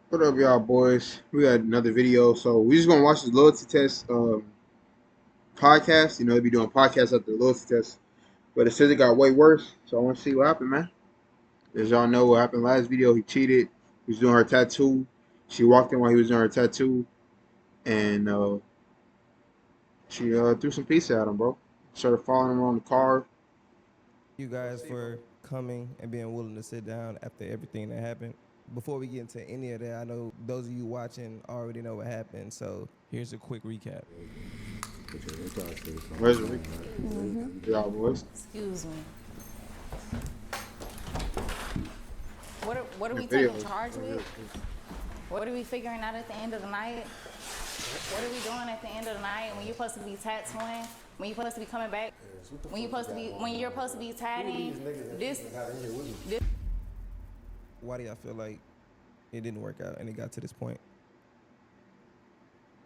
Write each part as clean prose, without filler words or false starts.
What up, y'all boys? We got another video. So we just gonna watch this loyalty test podcast. They be doing podcasts after the loyalty test. But it says it got way worse. So I wanna see what happened, man. As y'all know what happened last video, he cheated. He was doing her tattoo. She walked in while he was doing her tattoo and she threw some pizza at him, bro. Started following him around the car. You guys for coming and being willing to sit down after everything that happened. Before we get into any of that, I know those of you watching already know what happened, so here's a quick recap. Where's the y'all boys? Excuse me. What are The we video. taking charge with? What are we figuring out at the end of the night? What are we doing at the end of the night when you're supposed to be tattooing? When you're supposed to be coming back? When you're supposed to be tatting? This. Why do y'all feel like it didn't work out and it got to this point?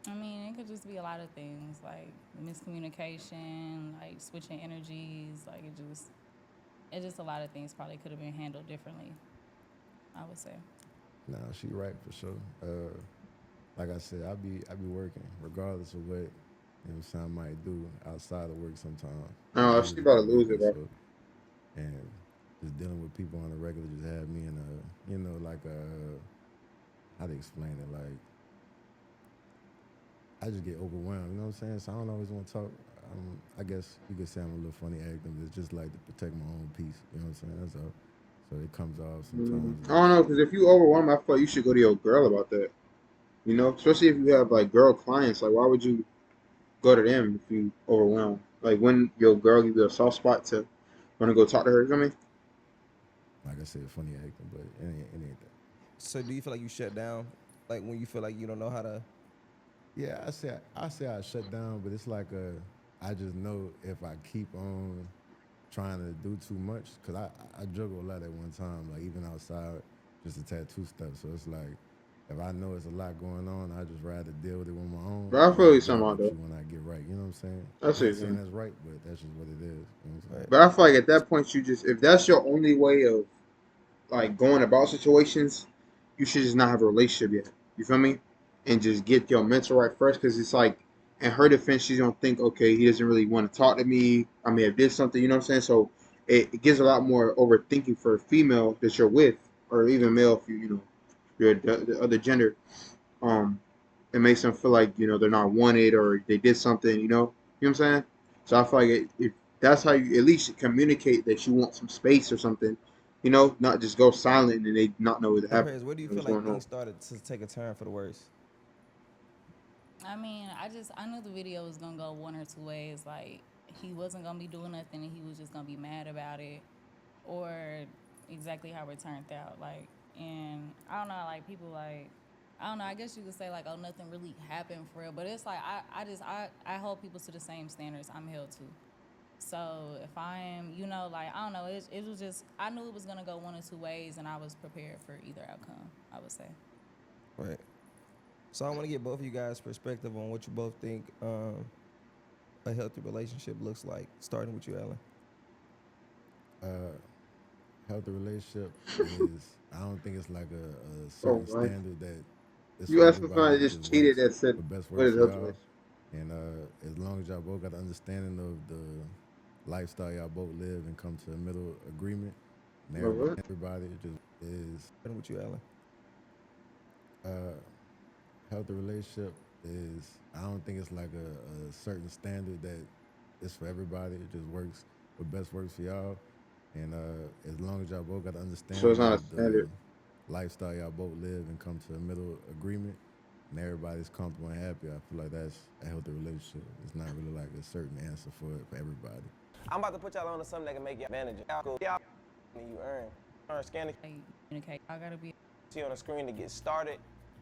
I mean, it could just be a lot of things like miscommunication, like switching energies, like it's just a lot of things probably could have been handled differently, I would say. Nah, she right for sure. Like I said, I be working regardless of what I might do outside of work sometimes. No, I she really about to be lose it, working, bro. so and just dealing with people on a regular just had me in how to explain it, like I just get overwhelmed, you know what I'm saying? So I don't always want to talk. I guess you could say I'm a little funny acting, but it's just like to protect my own peace, you know what I'm saying? That's all. So it comes off sometimes I don't as know, because if you overwhelm, I feel like you should go to your girl about that. Especially if you have like girl clients. Like, why would you go to them if you overwhelmed? Like, when your girl give you a soft spot to want to go talk to her, you know what I mean? like I said, funny acting, but it ain't that. So do you feel like you shut down? Like when you feel like you don't know how to. Yeah, I say I shut down, but it's like I just know if I keep on trying to do too much, cause I juggle a lot at one time, like even outside, just the tattoo stuff. So it's like if I know it's a lot going on, I just rather deal with it on my own, But I and feel I'll you get it somehow, with though. you when I get right. You know what I'm saying? That's I it, ain't saying man. that's right, but that's just what it is. You know what I'm saying? Right. But I feel like at that point, if that's your only way of like going about situations, you should just not have a relationship yet. You feel me? And just get your mental right first, because it's like, in her defense, she's gonna think, okay, he doesn't really want to talk to me. I may have did something, you know what I'm saying? So it gives a lot more overthinking for a female that you're with, or even male if you're the other gender. Um, it makes them feel like they're not wanted or they did something. You know what I'm saying? So I feel like if that's how you at least communicate that you want some space or something, not just go silent and they not know what So happened, Paris, where do you feel what's like going things on. started to take a turn for the worse? I mean, I knew the video was gonna go one or two ways. Like he wasn't gonna be doing nothing, and he was just gonna be mad about it, or exactly how it turned out. Like, and I don't know, like people like. I don't know. I guess you could say like, oh, nothing really happened for real, but it's like I hold people to the same standards I'm held to. So if I'm, like I don't know, it was just I knew it was gonna go one or two ways, and I was prepared for either outcome. I would say. Right. So I want to get both of you guys' perspective on what you both think a healthy relationship looks like. Starting with you, Alan. Healthy relationship is I don't think it's like a Oh certain my! standard that is You for asked for everybody. somebody It that just just cheated works. that said, What best "What works is for health y'all. relationship?" And as long as y'all both got the understanding of the lifestyle y'all both live and come to a middle agreement, and But what? everybody just is Starting with you, Alan. uh, healthy relationship is I don't think it's like a certain standard that is for everybody. It just works what best works for y'all. And as long as y'all both got the So it's understanding not a of the standard. lifestyle y'all both live and come to a middle agreement and everybody's comfortable and happy, I feel like that's a healthy relationship. It's not really like a certain answer for everybody. I'm about to put y'all on to something that can make y'all manage it. Y'all you earn scanning Like, communicate. I gotta be. see on the screen to get started.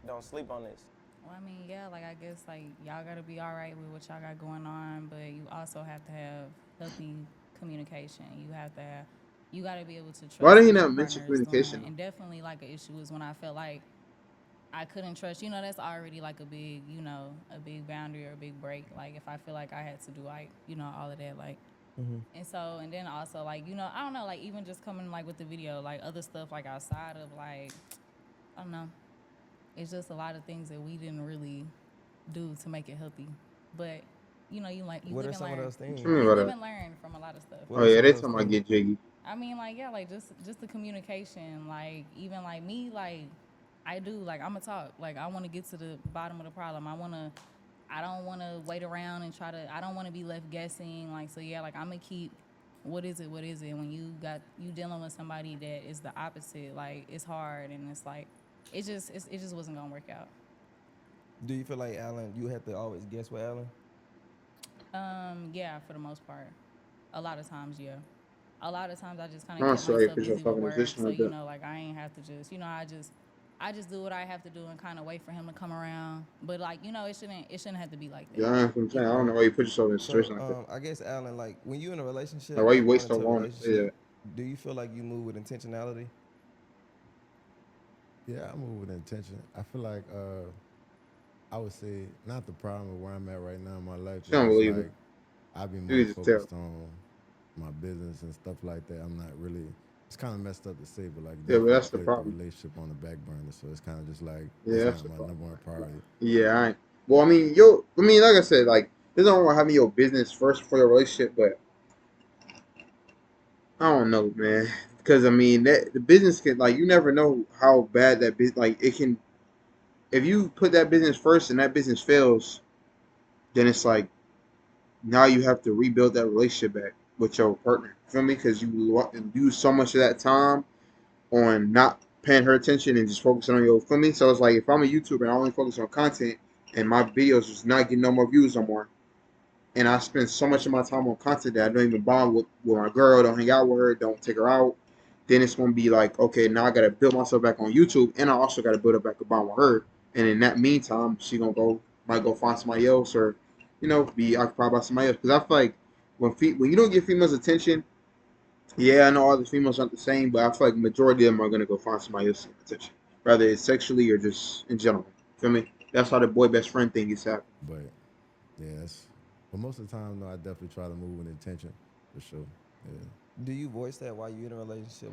Don't sleep on this. Well, I mean, yeah, like I guess like y'all gotta be all right with what y'all got going on, but you also have to have healthy communication. You gotta be able to Why trust did he what your not mention partner is communication doing. though? And definitely like an issue is when I felt like I couldn't trust. That's already like a big, a big boundary or a big break. Like if I feel like I had to do like, all of that, like. And so, and then also like, I don't know, like even just coming like with the video, like other stuff like outside of like, I don't know. It's just a lot of things that we didn't really do to make it healthy. But you like you What are live and some of learn. those What you mean things? You by live that? and learn from a lot of stuff. What Oh are yeah, some of they those talking about things? get jiggy. I mean, like, yeah, like just the communication. Like, even like me, like I do, like I'ma talk. Like I want to get to the bottom of the problem. I don't want to wait around and try to. I don't want to be left guessing. Like, so yeah, like I'm gonna keep. What is it? What is it? When you dealing with somebody that is the opposite, like it's hard and it's like it just wasn't gonna work out. Do you feel like Alan? You have to always guess with Alan. Yeah, for the most part, a lot of times, yeah. A lot of times I just kind I'm of not get sorry myself for your busy with fucking work, position so like that. like I ain't have to just, I just do what I have to do and kind of wait for him to come around. But like, it shouldn't have to be like Yeah, that, that's what I'm you saying. I know. don't know why you put yourself in a So situation like that. I guess Alan, like when you in a Like relationship why or you wait going so into a long to say relationship, that? do you feel like you move with intentionality? Yeah, I move with intention. I feel like I would say not the problem with where I'm at right now in my life. She It's don't just believe it. like I'd be You more can just tell. focused on my business and stuff like that. I'm not really. It's kind of messed up to say, but like Yeah, but definitely that's the put the problem. relationship on the back burner. So it's kind of just like Yeah, that's that's not the my problem. number one priority. Yeah, I ain't. Well, I mean, yo, I mean, like I said, like there's nothing wrong with having your business first for your relationship, but I don't know, man. Because I mean, that the business can like you never know how bad that business like it can. If you put that business first and that business fails, then it's like now you have to rebuild that relationship back with your partner. Feel me? Because you use so much of that time on not paying her attention and just focusing on your. Feel me? So it's like if I'm a YouTuber and I only focus on content and my videos just not getting no more views no more, and I spend so much of my time on content that I don't even bond with my girl, don't hang out with her, don't take her out, then it's gonna be like, okay, now I gotta build myself back on YouTube, and I also gotta build up back a bond with her. And in that meantime, she gonna might go find somebody else, or be occupied by somebody else. Because I feel like when you don't get females' attention, yeah, I know all the females aren't the same, but I feel like the majority of them are gonna go find somebody else's attention, whether it's sexually or just in general. Feel me? That's how the boy best friend thing is happening. But yeah, that's. But most of the time, though, I definitely try to move with intention for sure. Yeah, Do you voice that while you in a relationship?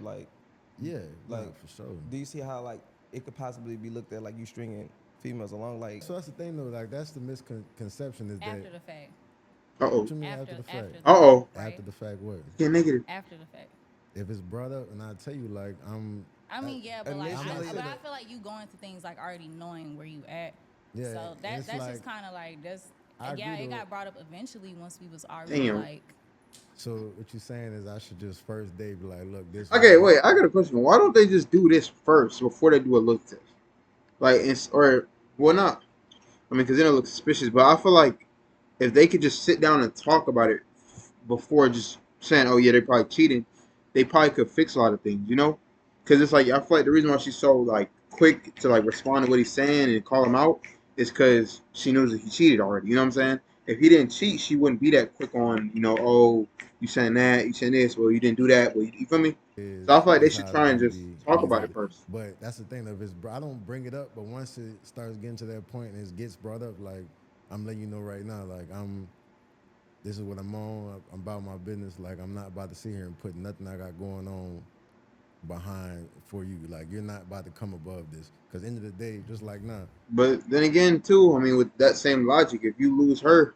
yeah, nah, Like, for sure. do you see how like it could possibly be looked at like you stringing females along? Like, So that's the thing, though. Like that's the misconception is that After the fact, Uh what oh. you mean after the fact? after Uh the fact, oh. right? After the fact, what? Get negative. After the fact. If it's brought up, and I tell you, like I I, mean, yeah, but like, I'm gonna initially, say but I that. feel like you go into things like already knowing where you at. Yeah, So and it's that's like just kind of like that's I yeah. agree It though. got brought up eventually once we was already Damn. like So what you're saying is I should just first date be like, look, this is Okay, what. wait. I got a question. Why don't they just do this first before they do a look test? Like, or well, not. I mean, because then it looks suspicious. But I feel like if they could just sit down and talk about it before just saying, "Oh yeah, they probably cheating," they probably could fix a lot of things. Because it's like I feel like the reason why she's so like quick to like respond to what he's saying and call him out is because she knows that he cheated already. You know what I'm saying? If he didn't cheat, she wouldn't be that quick on, oh, you saying that, you saying this, well, you didn't do that, well, you feel me? So I feel like they Is should how it's try and gonna just be talk about it exactly. exactly. first. But that's the thing. If I don't bring it up, but once it starts getting to that point and it gets brought up, like I'm letting you know right now, like this is what I'm on. I'm about my business. Like I'm not about to sit here and put nothing I got going on behind for you. Like you're not about to come above this. Because end of the day, just like nah, But then again, too, I mean, with that same logic, if you lose her,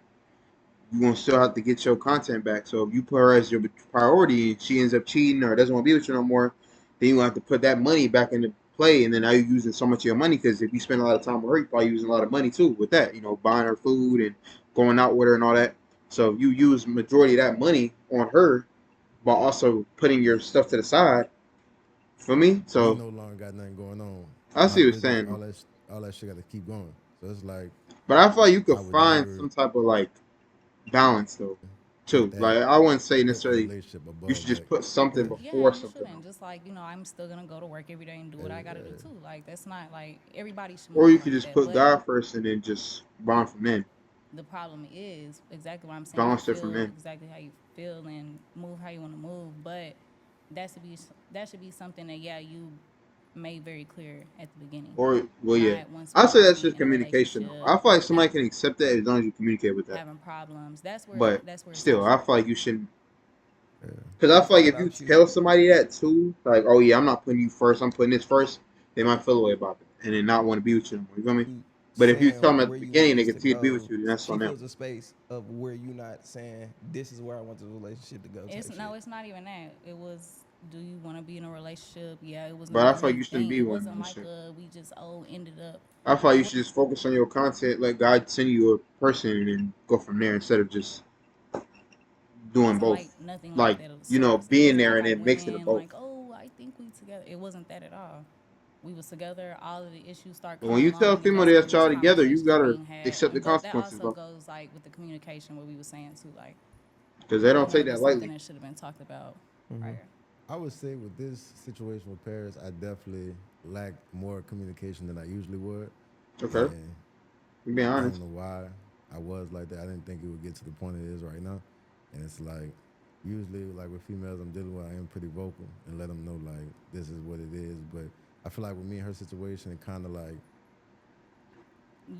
you're gonna still have to get your content back. So if you put her as your priority and she ends up cheating or doesn't want to be with you no more, then you have to put that money back into play. And then now you're using so much of your money because if you spend a lot of time with her, you're probably using a lot of money too with that. Buying her food and going out with her and all that. So if you use majority of that money on her while also putting your stuff to the side, for me. we So no longer got nothing going on. I My see what you're business, saying, all that shit got to keep going. So it's like but I feel like you I could would find never some type of like balance though, put too. that Like I wouldn't say put the necessarily relationship you should above just that. put something Yeah. Yeah, before you something shouldn't. else. Just like, I'm still gonna go to work every day and do what I gotta do too. Like that's not like everybody should Or move you could like just that. put But God first and then just bond from men. the problem is exactly what I'm saying. You Balance it from feel men. exactly how you feel and move how you want to move, but that should be something that you made very clear at the beginning, Or well, yeah. not once I we say that's already just in a communication though. relationship I feel like somebody have can accept that as long as you communicate with that. having problems. But That's where it still, starts I from. feel like you shouldn't. Yeah. Because I if feel I like if you doubt you, tell somebody that too, like, oh yeah, I'm not putting you first, I'm putting this first, they might feel away about it. and then not want to be with you anymore. You feel me? You But if you tell them saying at the where you beginning want they this to continue to be with go. you, then that's She on them. feels a space of where you not saying this is where I want the relationship to go. Type It's shit. no, it's not even that. It was, do you want to be in a relationship? Yeah, it was But I never feel like you shouldn't anything. be It one wasn't and like shit. we just ended up. I feel like you should just focus on your content, let God send you a person, and then go from there instead of just It doing wasn't both. like nothing like Like, that of the you know, sorts. It being was there not and like then mixing the women both. like, oh, I think we together. It wasn't that at all. We was together. All of the issues start But when coming you tell a along, and female that's when that these y'all together, you conversations are gotta being had. accept the But that consequences, also bro. goes like with the communication, what we were saying too. Like Because they don't that take was that something lightly. that should have been talked about Mm-hmm. prior. I would say with this situation with Paris, I definitely lacked more communication than I usually would, Okay, and you being I don't honest. know why I was like that. I didn't think it would get to the point it is right now, and it's like usually like with females I'm dealing with, I am pretty vocal and let them know like this is what it is. But I feel like with me and her situation, it kind of like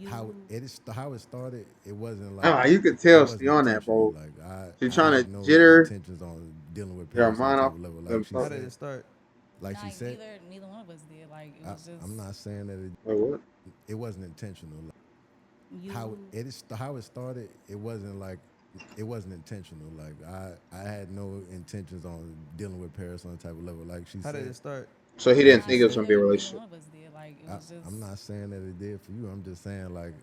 how You how it started. It wasn't like Ah, you could it tell she wasn't on that, intentional. bro. Like She I trying had to no jitter, intentions on dealing with get her Paris on mind that type off. of level. Let Like him she How talk. did said, it start? like she like said, neither one of us did. Like it was I'm just not saying that Wait, what? it wasn't intentional. Like, you. how it started, it wasn't intentional. Like I had no intentions on dealing with Paris on that type of level. How did it start? So he didn't Like she think it was said, gonna be a Neither relationship. one of us did. Like it was just. I'm not saying that it did for you. I'm just saying like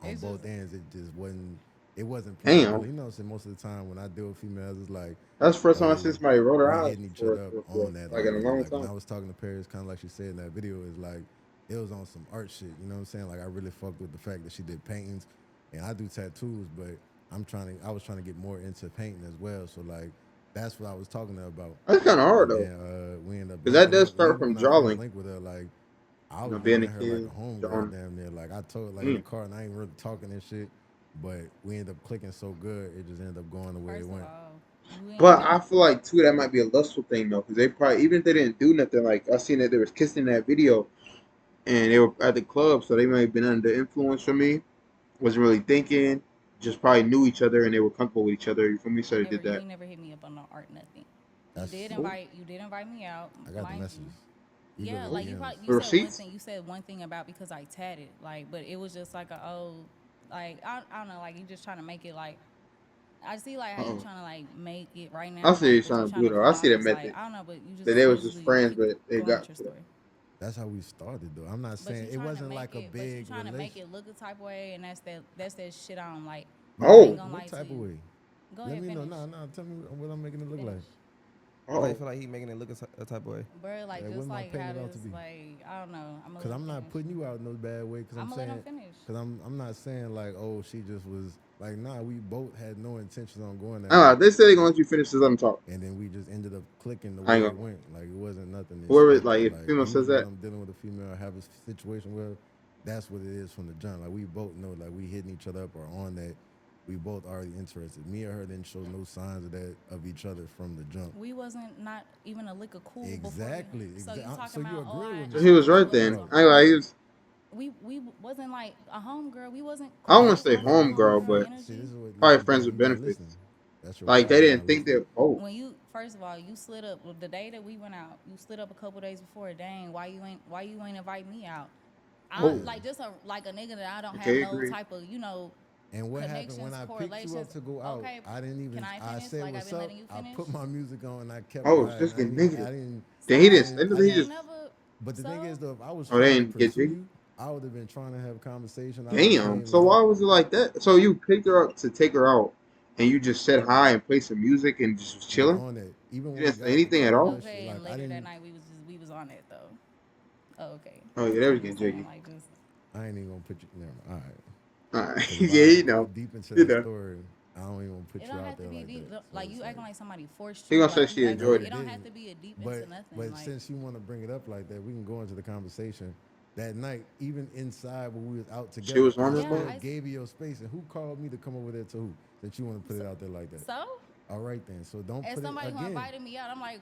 on It's just. both ends, it just wasn't. It wasn't planned. Really, Damn, you know, so most of the time when I deal with females, it's like, that's the first time I oh, seen somebody roll their we eyes hitting each for, other up for, for on that like in a already. long Like when time. I was talking to Paris, kind of like she said in that video, is like it was on some art shit. You know what I'm saying? Like I really fucked with the fact that she did paintings, and I do tattoos, but I was trying to get more into painting as well. So like that's what I was talking to her about. That's kind of hard And though, then we end up because that linking does up. And start even from when I first drawing. linked with her, like I You was know, looking being a at her like kid, a homegirl, drawing. damn near. Like I told her like in the Mm. car, and I ain't really talking and shit. But we ended up clicking so good, it just ended up going the way it First of went. all, you ain't. But I feel like too that might be a lustful thing though, because they probably even if they didn't do nothing, like I seen that they was kissing in that video, and they were at the club, so they might have been under influence from me. Wasn't really thinking, just probably knew each other and they were comfortable with each other. You feel me? So they Never, did you that. ain't never hit me up on no art, nothing. You That's did Oh, invite, you did invite me out, I got the mind you. messages. You go Yeah, to oh, like DMs. you the said one receipts. thing. You said one thing about because I tatted, like, but it was just like a like I don't know, like you just trying to make it like. I see like how you Uh-oh. trying to like make it right I now, see what you're like, but you trying to trying do to though. come I see off the as like method. I don't know, but you That just they was just usually friends, keep but they going with got your to that. story. That's how we started though. I'm not But saying you it trying to wasn't make like a it, but you big trying to make relation. it look a type of way, and that's that shit I don't like. I ain't Oh, gonna What lie to type of you. way? Go Let ahead, me know. finish, Nah, nah. Tell me what I'm making it look like. finish. Why you oh. feel like he making it look a type of way? Bro, like What just am I like painting how it out to this, be? like I don't know. I'm gonna Cause let him I'm not finish. putting you out in no bad way. Cause I'm I'm gonna let him saying, finish. cause I'm not saying like, oh, she just was like, nah. We both had no intentions on going that Ah, way, they said they gonna let you finish this. Let them talk. and then we just ended up clicking the I way ain't it gonna. went. Like it wasn't nothing Whoever, like, expected. if Like female says usually when that, I'm dealing with a female, I have a situation where that's what it is from the jump. Like we both know, like we hitting each other up or on that. We both already interested. Me or her didn't show no signs of that of each other from the jump. We wasn't not even a lick of cool before. Exactly. So you So talking you about? Oh, agree with so me? he I was was right looking then. to Bro, I ain't like he homegirl. was. We wasn't like a homegirl. We wasn't I cool. don't It want to was say not no homegirl, homegirl but see, this energy. is what probably you friends doing. with You're not listening. benefits. That's your Like they problem. You're didn't not think listening. that. Oh, When you first of all, you slid up the day that we went out. You slid up a couple days before. Dang, why you ain't invite me out? I oh. Yeah. like just like a nigga that I don't have Okay, no agree. type of And what happened when connections, I picked you up correlations. to go out? Okay, I didn't can even. I I finish? said Like I've what's been up. letting you I finish. put my music on and I kept Oh, it's riding. just getting I negative. didn't. Then he So didn't. I Then he you just. didn't. never. But the thing So is, though, if I was Oh, they trying to didn't get pursue you. you, I would have been trying to have a conversation. I would have Damn. came, So you know, why was it like that? So you picked her up to take her out, and you just said hi and played some music and just was was chilling. on it. Even You when we didn't got say out the anything at car and all. that shit, okay, and like I later that didn't. night we was on it though. Oh, okay. Oh yeah, that was I'm getting just saying jiggy. like just I ain't even gonna put you. Never mind. All right. All right. Because if Yeah, I you go know. deep into You that know. story, I don't even want to put it you don't out have to there be like that. deep. So Like it's you acting like, like somebody forced He you. gonna say Like you she acting no, like enjoyed it it. it don't have didn't. to be a deep into But nothing. but Like since you want to bring it up like that, we can go into the conversation. That night, even inside when we was out She together, was I on it, yeah, bro. still gave you your space. And who called me to come over there to who? That you want to put so, it out there like that. so All right then. So don't as put it somebody who again. invited me out, I'm like,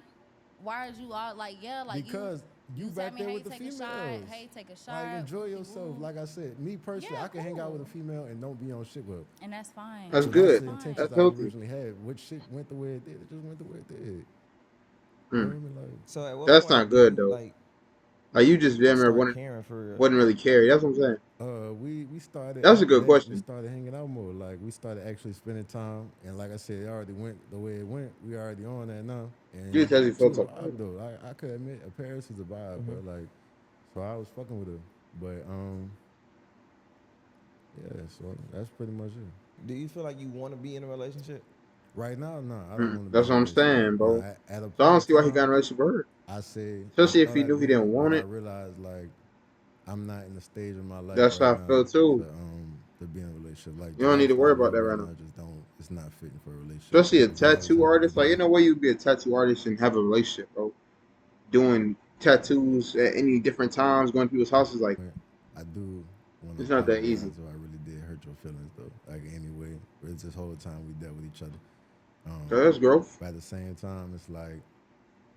why are you all like, yeah, like Because you you tell back me, there hey, with the take a shot, females. hey, take a Like shot, enjoy whoopty yourself. woo. Like I said, me personally, Yeah, I can hang out with a cool, female and don't be on shit with her. and that's fine. That's So that's That's good. the fine. intentions That's I healthy. originally had. What shit went the way it did. It just went the way it did. You Mm. hear me? Like So at what That's not point do good you though. like? Like you just damn near start wasn't caring for real? really care. That's what I'm saying. We started That's a after good that. We question. started hanging out more. Like we started actually spending time, and like I said, it already went the way it went. We already on that now, You and just actually she felt a so vibe though. I could admit, Paris is a vibe, bro. Like, so I was fucking with her, but yeah. So that's pretty much it. Do you feel like you want to be in a relationship? Right now, no, I don't want to be That's in a what I'm relationship. saying, Now, bro. at a So I point don't in see why he got in time, a relationship with her. I say I Especially if thought he I knew he did, didn't but want I it. realized like I'm not in the stage of my life That's right how I now feel too. to be in a relationship. Like You the don't need to lifestyle worry I'm about living that right right now now. just don't. It's not fitting for a relationship. Especially a Regardless tattoo how good the artist. Like, dude. ain't no way you'd be a tattoo artist and have a relationship, bro. Doing tattoos at any different times, going to people's houses, like, But I do want to it's not that easy. apologize if I really did hurt your feelings though. Like anyway, it's this whole time we dealt with each other. So Um, that's growth, but at the same time, it's like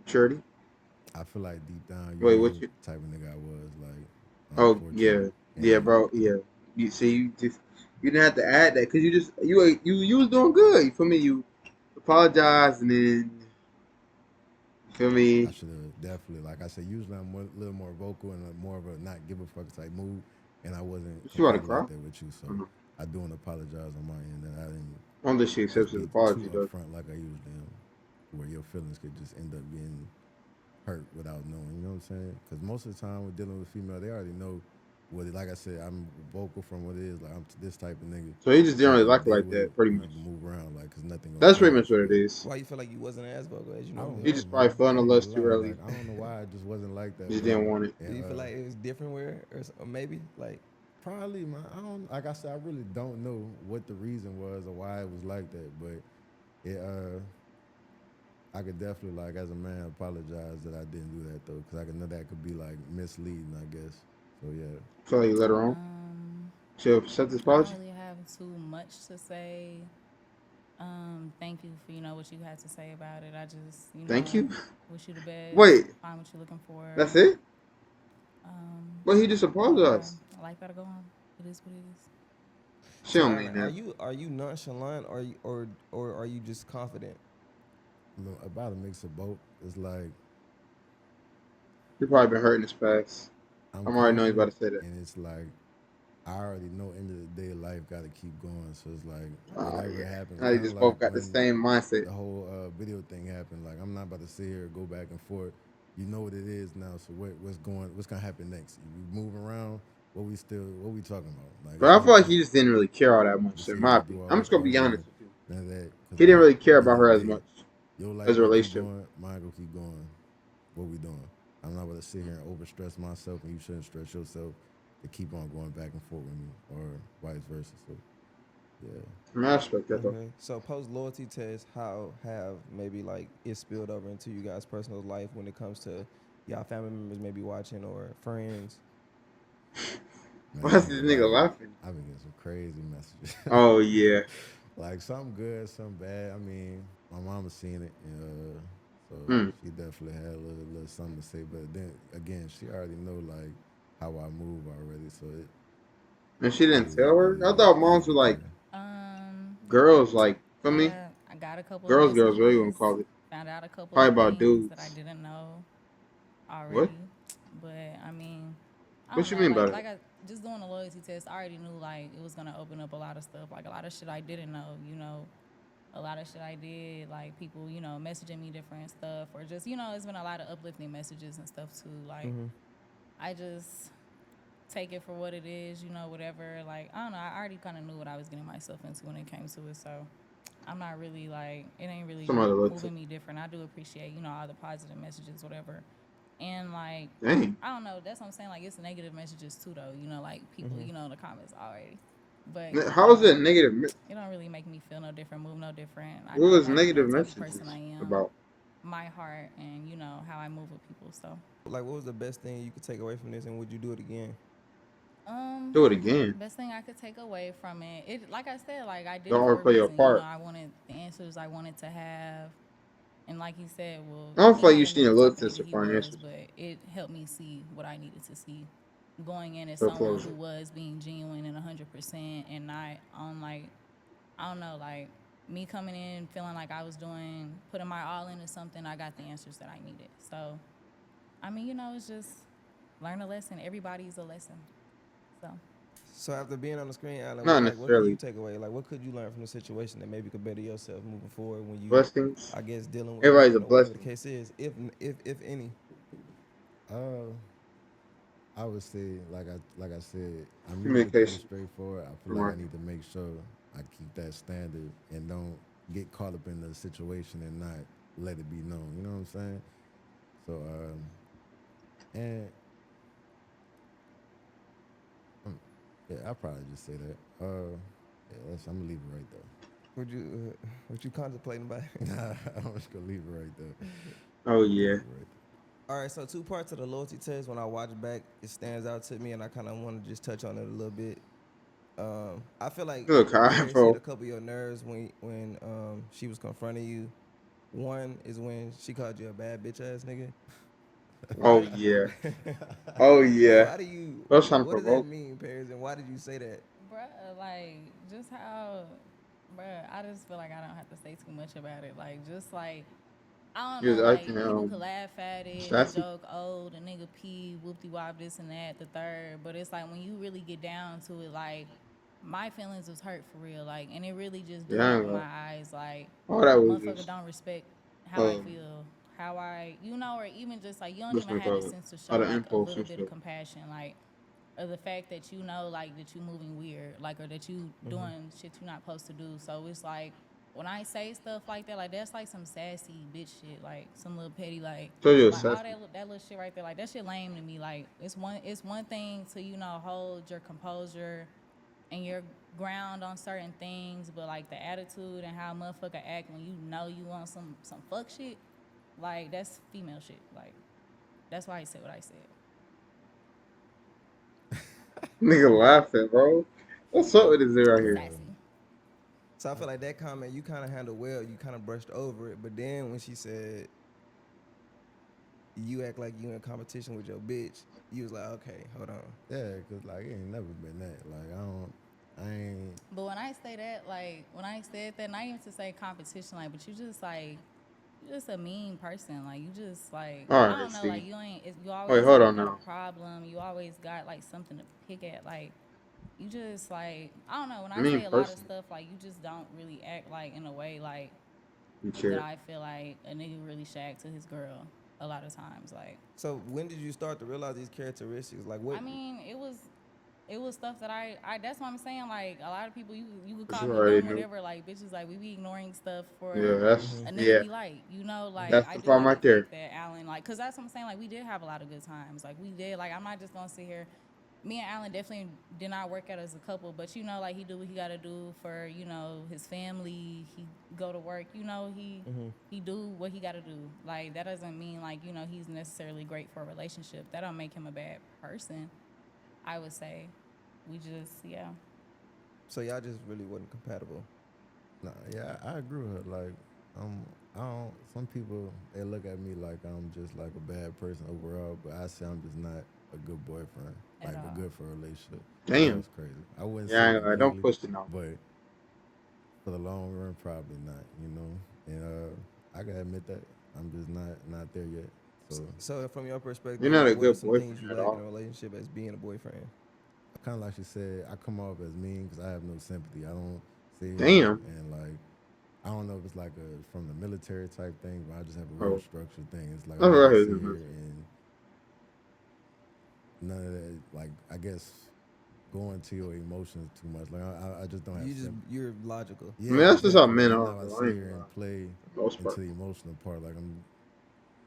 maturity. I feel like deep down you Wait, knew what you? the type of nigga I was. Like, Oh, yeah. unfortunately, Yeah, and bro. Yeah. You see, you didn't have to add that because you was doing good. You feel me? You apologized and then, you feel I me? should have definitely, like I said, usually I'm a little more vocal and more of a not give a fuck type mood, and I wasn't You about to completely cry? like that with you. So I do want to apologize on my end that I didn't I don't think she accepts just his be apology, too though. upfront like I usually am, where your feelings could just end up getting hurt without knowing. You know what I'm saying? Because most of the time we're dealing with female, they already know what it. Like I said, I'm vocal from what it is. Like I'm this type of nigga. So he just didn't We really gonna like it deal like with it that, pretty and much. we can move around, like, cause nothing gonna That's pretty change. much what it But is. Why you feel like you wasn't as vocal as you I don't normally He are? know, just probably man. fell in I the ain't lust gonna too lie. early. Like I don't know why I just wasn't like that, Just bro. didn't want it. Do you And feel like it was different where, or maybe like probably, man. I don't. Like I said, I really don't know what the reason was or why it was like that. But it. I could definitely, like, as a man, apologize that I didn't do that though, because I could know that could be like misleading. I guess. So yeah. Feel like you let her on. Um, She'll accept his I don't apology. really have too much to say. Thank you for what you had to say about it. I just Thank you. wish you the best. Wait, Find what you're looking for. that's it? Um, But he just yeah, apologized. life gotta go on. It is what it is. She don't Tiana, mean are that. you nonchalant or are you just confident? About a mix of both. It's like He probably been hurt in his past. I'm I'm already knowing he's about confident, to say that. and it's like I already know end of the day life got to keep going. So it's like Oh whatever yeah. happens, Now you kind of just like both got the when same mindset. the whole video thing happened. Like I'm not about to sit here and go back and forth. You know what it is now. So what's gonna happen next? We moving around. What we talking about? Like But it's I feel one like thing he just didn't really care all that to much, sit in here my and do opinion. all I'm this just gonna be arguing, honest with you. none of that. Because He didn't like really care end about of her the as day, much your life as a gonna keep relationship. going, mine gonna keep going. What we doing? I'm not about to sit here and overstress myself, and you shouldn't stress yourself to keep on going back and forth with me, or vice versa. So, yeah. I mean, I respect that though. Okay. So post loyalty test, how have maybe like it spilled over into you guys' personal life when it comes to y'all family members maybe watching or friends? Man, Why I is ain't this gonna lie. nigga laughing? I've been getting some crazy messages. Oh yeah. Like some good, some bad. I mean, my mama seen it, and so Hmm. she definitely had a little something to say. But then again, she already know like how I move already, so And she it didn't is tell what her. it I is. thought I don't moms were really like care. Um, girls, like feel me? I got a couple of Girls, what you gonna messages. call it? Found out a couple Probably of about things that I dudes. didn't know What? already. But I mean, I What don't you know. mean by Like that? like I just doing a loyalty test. I already knew like it was gonna open up a lot of stuff. Like a lot of shit I didn't know. A lot of shit I did. Like people, messaging me different stuff, or just it's been a lot of uplifting messages and stuff too. Like I just take it for what it is. Whatever. Like I don't know. I already kind of knew what I was getting myself into when it came to it. So I'm not really like it ain't really Somebody looked moving me different. I do appreciate all the positive messages, whatever. And like dang. I don't know, that's what I'm saying. Like it's negative messages too, though. Like people, in the comments already. But How is it negative? it don't really make me feel no different, move no different. I What know was like negative what type of person messages I am, about? my heart, and how I move with people. So Like, what was the best thing you could take away from this, and would you do it again? Do it again. best thing I could take away from it, like I said, like I did it Don't for a overplay your reason. part. I wanted the answers I wanted to have. And like he said, well, I don't he feel like you never should need knew a the look type of test nigga to he find was, answers. but it helped me see what I needed to see. Going in as So someone close. who was being genuine and 100% and not on like, I don't know, like me coming in feeling like I was putting my all into something, I got the answers that I needed. So, I mean, it's just Learn a lesson. Everybody's a lesson. So So after being on the screen, Alan, Not what can you necessarily take away? Like, what could you learn from the situation that maybe could better yourself moving forward when you, blessings. I guess, dealing with Everybody's a women or whatever the blessing. case is, if any. Uh, I would say, like I said, I'm usually pretty Communication. straightforward. I feel like I Right. need to make sure I keep that standard and don't get caught up in the situation and not let it be known. You know what I'm saying? So, and yeah, I'll probably just say that. Yeah, I'm gonna leave it right there. What you contemplating about? Nah, I'm just gonna leave it right there. Oh I'm gonna yeah. leave it right All right, so two parts of the loyalty test. When I watch back, it stands out to me, and I kind of want to just touch on it a little bit. I feel like Look, Paris hit bro. a couple of your nerves when she was confronting you. One is when she called you a bad bitch ass nigga. Why Oh do yeah. you? Oh yeah. Why do you? I was trying to What does that provoke. mean, Paris? And why did you say that? bruh, like just how, bruh, I just feel like I don't have to say too much about it. Like just like I don't He was know, acting like people could laugh at it and sassy. joke, oh, the nigga pee, whoop de wop, this and that, the third. But it's like when you really get down to it, like my feelings was hurt for real, like, and it really just do Yeah, I ain't open my gonna. eyes, like All that was motherfucker just don't respect how I um, feel, how I, or even just like you don't even what's it have the called? sense to Out show of like a impulse little and bit of stuff. compassion, like or the fact that you know like that you moving weird, like or that you doing shit you're not supposed to do. So it's like when I say stuff like that, like that's like some sassy bitch shit, like some little petty, So you was like all sassy. that little shit right there, like that shit lame to me. Like it's one thing to hold your composure and your ground on certain things, but like the attitude and how a motherfucker act when you know you want some fuck shit, like that's female shit. Like that's why I said what I said. Nigga laughing, bro. What's up with this dude right here? Sassy. So I feel like that comment you kind of handled well. You kind of brushed over it, but then when she said you act like you in competition with your bitch, you was like, okay, hold on. there. Yeah, cause like it ain't never been that. Like I ain't. But when I say that, like when I said that, not even to say competition, like, but you just like you just a mean person. Like you just like All I right, don't know. Like see. you ain't. You Wait, always hold like on got a now. problem. You always got like something to pick at. Like you just like I don't know. When I Mean say a lot of person. stuff, like you just don't really act like in a way like You that. care. I feel like a nigga really should act to his girl a lot of times. Like So when did you start to realize these characteristics? Like what? I mean, it was stuff that I that's what I'm saying. Like a lot of people, you could But call you me already dumb, knew. whatever. Like bitches, like we be ignoring stuff Yeah, for that's a nigga yeah. we like. Like That's I the do problem like right the there. fact that Alan, like, cause that's what I'm saying. Like we did have a lot of good times. Like we did. Like I'm not just gonna sit here. Me and Alan definitely did not work out as a couple, but like he do what he gotta do for his family. He go to work. He do what he gotta do. Like that doesn't mean like he's necessarily great for a relationship. That don't make him a bad person. I would say. We just, yeah. So y'all just really wasn't compatible. Nah, yeah, I agree with her. Like, I don't. Some people they look at me like I'm just like a bad person overall, but I say I'm just not a good boyfriend, At like a all. good for a relationship. And Damn. that's crazy. I wouldn't Yeah, say I ain't gonna lie. Don't completely, push it now. but for the long run, probably not. You know, and I gotta admit that I'm just not there yet. So So from your You're perspective, not a what are good some things boyfriend you at lack in all. a relationship as being a boyfriend? kind of like she said, I come off as mean because I have no sympathy. I don't sit here Damn. and like I don't know if it's like a from the military type thing, but I just have a real Oh, structured thing. It's like that's I'm not gonna right. sit here and none of that. Like I guess going to your emotions too much. Like I just don't have sympathy. You're logical. I mean, Yeah, that's just how exactly. men I'm are, not gonna bro. I sit ain't here gonna lie. and play For the most into part. the emotional part. Like I'm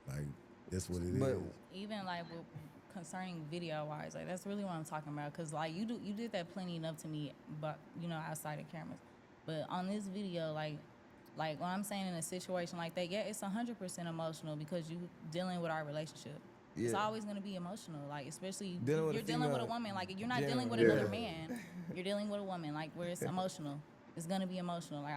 like this what it But is. Even like with, concerning video wise, like that's really what I'm talking about. Cause like you did that plenty enough to me, but outside of cameras. But on this video, like when I'm saying in a situation like that, yeah, it's 100% emotional because you dealing with our relationship. It's yeah, always gonna be emotional, like especially dealing with a you're dealing with a female, woman. Like you're not dealing with generally, Yeah. another yeah. man. You're dealing with a woman, like where it's emotional. It's gonna be emotional. Like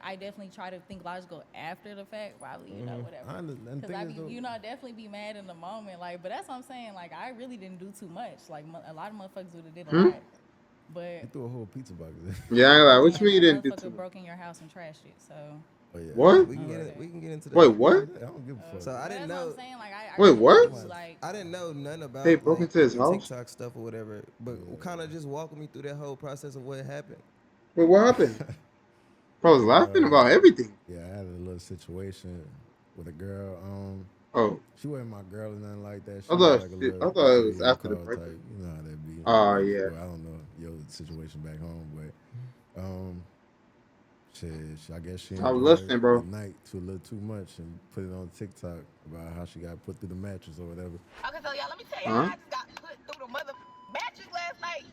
I definitely try to think logical after the fact, probably, whatever. And the Cause thing I is be, though, definitely be mad in the moment. Like, but that's what I'm saying. Like, I really didn't do too much. Like, a lot of motherfuckers would have did a Hmm? lot. But you threw a whole pizza box. Yeah, I ain't gonna lie. What you then mean a you didn't do too motherfucker much? broke in your house and trashed it. So Oh yeah, What? We can get Okay. it. We can get into Wait, that. what? I don't give a fuck. So I But didn't that's what I'm know. saying. Like, I Wait, really what? do like. I didn't know nothing They about broke like into his the house? TikTok stuff or whatever. But kind of just walk me through that whole process of what happened. Wait, what happened? I was laughing about everything. Yeah, I had a little situation with a girl. Oh, She wasn't my girl or nothing like that. I She was thought like a shit, little I thought it was carry on after the call breakup. type. You know how that be. Oh yeah. Well, I don't know your situation back home, but shit, I guess she I was enjoyed listening, the bro. night a little too much and put it on TikTok about how she got put through the mattress or whatever. Okay, so y'all, let me tell y'all, Huh? I just got put through the mother mattress last night.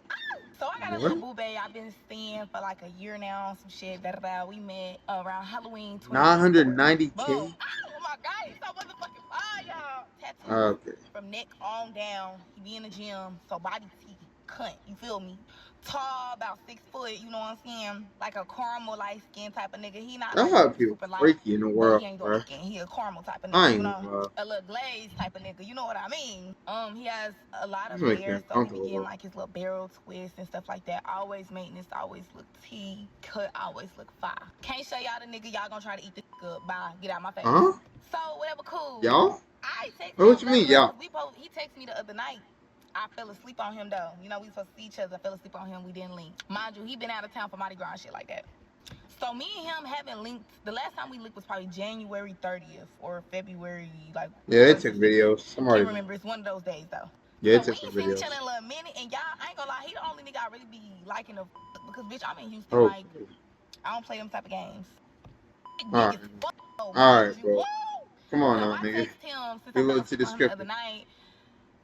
So I got a little What? boo bae I've been seeing for like a year now, some shit. Da da da. We met around Halloween 2024. Boom. 990K? Oh my god, he's so motherfucking fire, y'all. Tattoos Okay. from neck on down. He be in the gym, so body T, cunt. You feel me? Tall, about 6 foot. You know what I'm saying? Like a caramel light skin type of nigga. He not That's like how super people super light, freaky in the but he world, ain't dark bro. skin. He a caramel type of I nigga. You ain't know, gonna lie. a little glaze type of nigga. You know what I mean? He has a lot This of makes me hair, so he be uncomfortable, getting bro. like his little barrel twists and stuff like that. Always maintenance, always look T, cut, always look fire. Can't show y'all the nigga. Y'all gonna try to eat the up. Bye. Get out my face. Huh? So whatever, cool. Y'all? I text Wait, him, what you blah, blah, mean, blah, y'all? because he texted me the other night. I fell asleep on him though. You know, we supposed to see each other. I fell asleep on him. We didn't link. Mind you, he been out of town for Mardi Gras and shit like that. So me and him haven't linked. The last time we linked was probably January 30th or February like Yeah, they 1st or took 2nd. videos. Somebody. Can't remember. It's one of those days though. Yeah, they So we took some ain't seen each videos. other in a little minute, and y'all, I ain't gonna lie, he the only nigga I really be liking the because bitch, I'm in Houston. Oh. Like I don't play them type of games. All Big right. as fuck, All mind right, you. bro. Woo! Come on So now, I nigga. text him since Be I a fell little too asleep on him the other descriptive. night.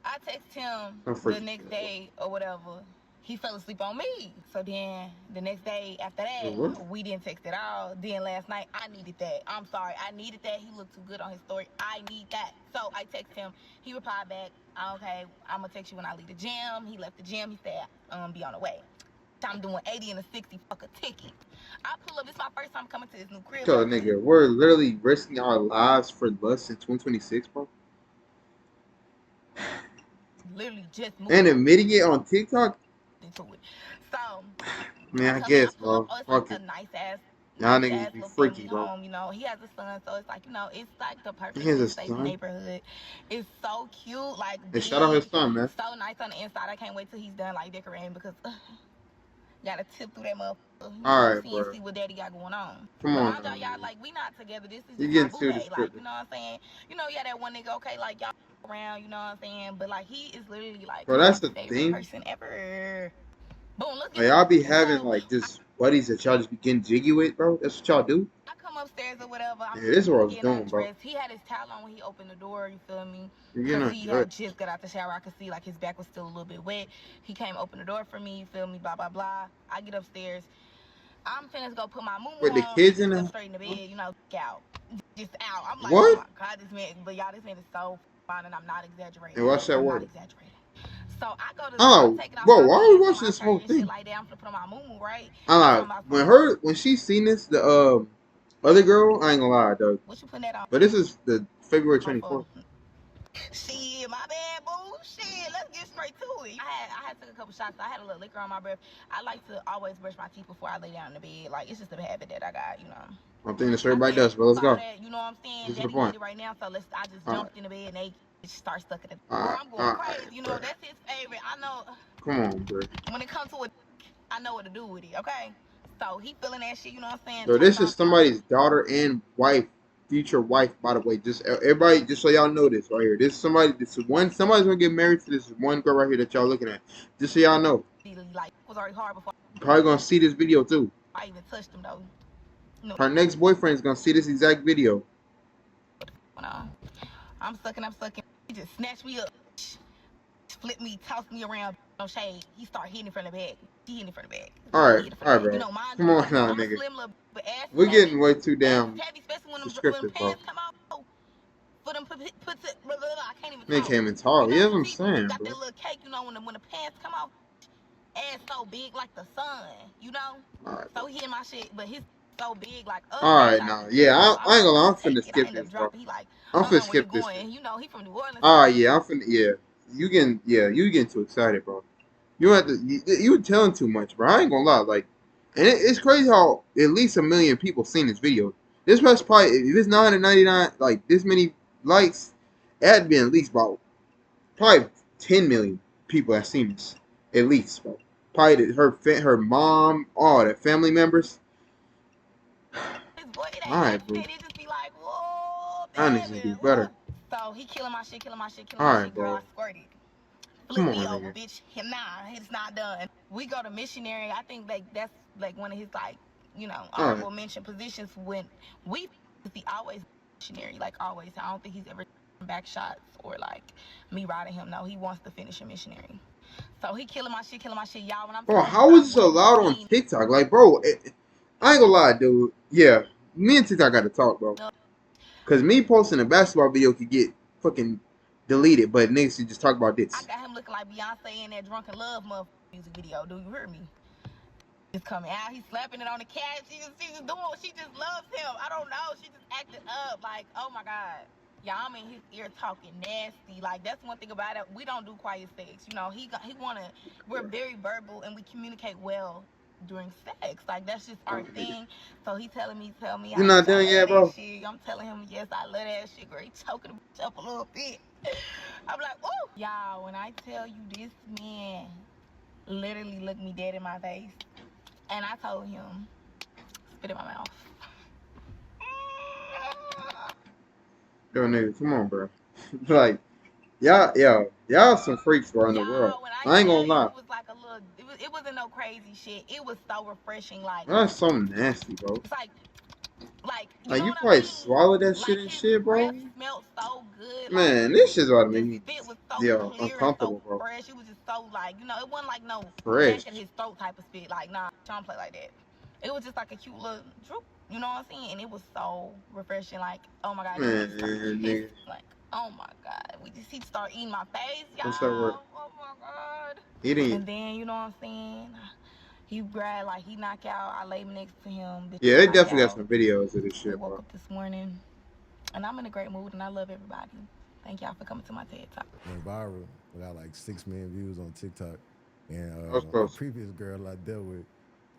I text him Don't the forget. next day or whatever. He fell asleep on me. So then the next day after What? that, we didn't text at all. Then last night, I needed that. I'm sorry, I needed that. He looked too good on his story. I need that. So I text him. He replied back, okay, I'm gonna text you when I leave the gym. He left the gym. He said, be on the way. I'm doing 80 and a 60, fuck a ticket. I pull up. This is my first time coming to his new crib. Tell a nigga, we're literally risking our lives for less in 2026, bro. Literally just moved And admitting it on TikTok? into it. So Man, I I guess, pull up. bro. Oh, it's like Fuck a it. Y'all nice niggas ass be little freaky, family bro. home. You know, he has a son, so it's like, it's like the He has a perfect safe son. neighborhood. It's so cute, like And shout out his big, son, man. so nice on the inside. I can't wait till he's done like decorating because gotta tip through that motherfucker. You know what I'm Alright, saying? bro. See what daddy got going on. Come But on mind now, y'all, man. like we not together. This is You just my getting boo too bae. Like, you descriptive. know what I'm saying? You know, yeah, that one nigga, okay, like y'all around, you know what I'm saying? But like he is literally like Bro, my that's the favorite thing. person ever. Boom, let's get Like, to y'all be talking. having, So like, just buddies that y'all just be getting jiggy with, bro. That's what y'all do. I come upstairs or whatever. Yeah, I'm this is what I was getting doing, bro. undressed. He had his towel on when he opened the door. You feel me? You're Because getting he had undressed. just got out the shower. I could see like his back was still a little bit wet. He came open the door for me. You feel me? Blah blah blah. I get upstairs. I'm finna go put my moo With the on. He kids just in stepped the... straight in the bed. You know, out, just out. I'm like, oh What? my god, this man. But y'all, this man is so fine, and I'm not exaggerating. And watch that I'm not word. exaggerating. So I'm Oh, taking off bro, my why are we pants and watching my this shirt whole and shit thing? like that. I'm finna put on my moo right? I He lied. talking about When she seen this, the other girl, I ain't gonna lie, dog. what you putting that on? But this is the February For 24th. shit, my bad, boo. Shit, let's get straight to it. I had took a couple shots. I had a little liquor on my breath. I like to always brush my teeth before I lay down in the bed. Like it's just a habit that I got, you know. I'm thinking that's I everybody said, does, but let's all go. that, you know what I'm saying? Get to the Daddy point. need it right now, so I just Alright. jumped in the bed and they start sucking it. Bro, Alright. I'm going Alright, crazy. You know, bro. that's his favorite. I know Come on, bro. when it comes to it, I know what to do with it, okay? So he feeling that shit, you know what I'm saying? So Turned this is off. somebody's daughter and wife, future wife, by the way. Just everybody, just so y'all know this right here. This is somebody. This is one. Somebody's gonna get married to this one girl right here that y'all looking at. Just so y'all know. Like, it was already hard before You're probably gonna see this video too. I even touched him, though. No, Her next boyfriend is gonna see this exact video. no. I'm sucking. He just snatched me up, flipped me, tossed me around, no shade. He started hitting from the back. He hitting from the back. All right, You bro. know, mind Come you, on now, I'm a nigga. slim little, but ass is We're heavy. getting way too Ass damn is heavy, especially when them descriptive, bro. pants come out. For them puts it, blah, blah, blah, I can't even They talk. came in tall. You know, Yeah, that's what I'm petite, saying, got bro. that little cake, you know, when the pants come off, ass so big like the sun, you know? All right, So he hit my shit, but his so big like us. all right, Like, now. Yeah, I ain't gonna lie. I'm take finna it. I skip end up this, bro. dropping. He like, I'm finna where you skip this going? shit. You know, he from New Orleans. All right, yeah, I'm finna. Yeah, you getting too excited, bro. You have to. You telling too much, bro. I ain't gonna lie. Like, and it's crazy how at least 1 million people seen this video. This was probably if it's 999, like this many likes, it had to be at least about probably 10 million people that seen this. At least, bro. Probably her mom, all the family members. His boy, it All ain't right, bro. nothing. It just be like, whoa, I need damn to it, do woo. better. So he killing my shit, killing my shit, killing All my right, shit, girl. bro. I squirted. Come Flip me on, over, nigga. bitch. Nah, it's not done. We go to missionary. I think like that's like one of his like, you know, All right. honorable mention positions when we he always missionary, like always. I don't think he's ever back shots or like me riding him. No, he wants to finish a missionary. So he killing my shit, y'all. When I'm Bro, telling you, how I is this went allowed on clean TikTok? Like, bro, I ain't gonna lie, dude. Yeah, me and TikTok got to talk, bro. up. Cause me posting a basketball video could get fucking deleted, but niggas should just talk about I this. got him looking like Beyonce in that Drunken Love motherfucker music video. Do you hear me? Just coming out, he's slapping it on the cat. She just doing what she just loves him. I don't know. She just acted up. Like, oh my God. Yeah, I'm in his ear talking nasty. Like, that's one thing about it. We don't do quiet sex. You know, he wanna we're very verbal and we communicate well during sex. Like that's just our thing. So he tell me You how not much I done love yet, that bro? shit. I'm telling him, yes, I love that shit. Girl, he choking the bitch up a little bit. I'm like, ooh. Y'all, when I tell you this man literally looked me dead in my face. And I told him, spit in my mouth. Yo, nigga, come on, bro. Like, y'all some freaks, bro, in the world. Y'all, when I I ain't tell gonna you lie. it was like a little, it wasn't no crazy shit. It was so refreshing. Like, That's so nasty, bro. it's like, you Like, know you what I probably mean? swallowed that shit Like and his shit, bro. breath smelled so good. Like Man, this shit's about to make the me, spit was so yo, clear and so uncomfortable, bro. fresh. It was just so like, you know, it wasn't like no Fresh. back of his throat type of spit. Like, nah, don't play like that. It was just like a cute little droop. You know what I'm saying? And it was so refreshing. Like, oh my God, then Man, he started nigga. kissing. Like, oh my God, he start eating my face, What's that word? y'all. Oh my God. Eating it. And then you know what I'm saying? He grabbed like he knock out. I lay next to him. Bitch, Yeah, they knock definitely got out. some videos of this We shit, woke bro. up this morning, and I'm in a great mood, and I love everybody. Thank y'all for coming to my TED Talk. Went viral. We got like 6 million views on TikTok. And That was a close. previous girl I dealt with,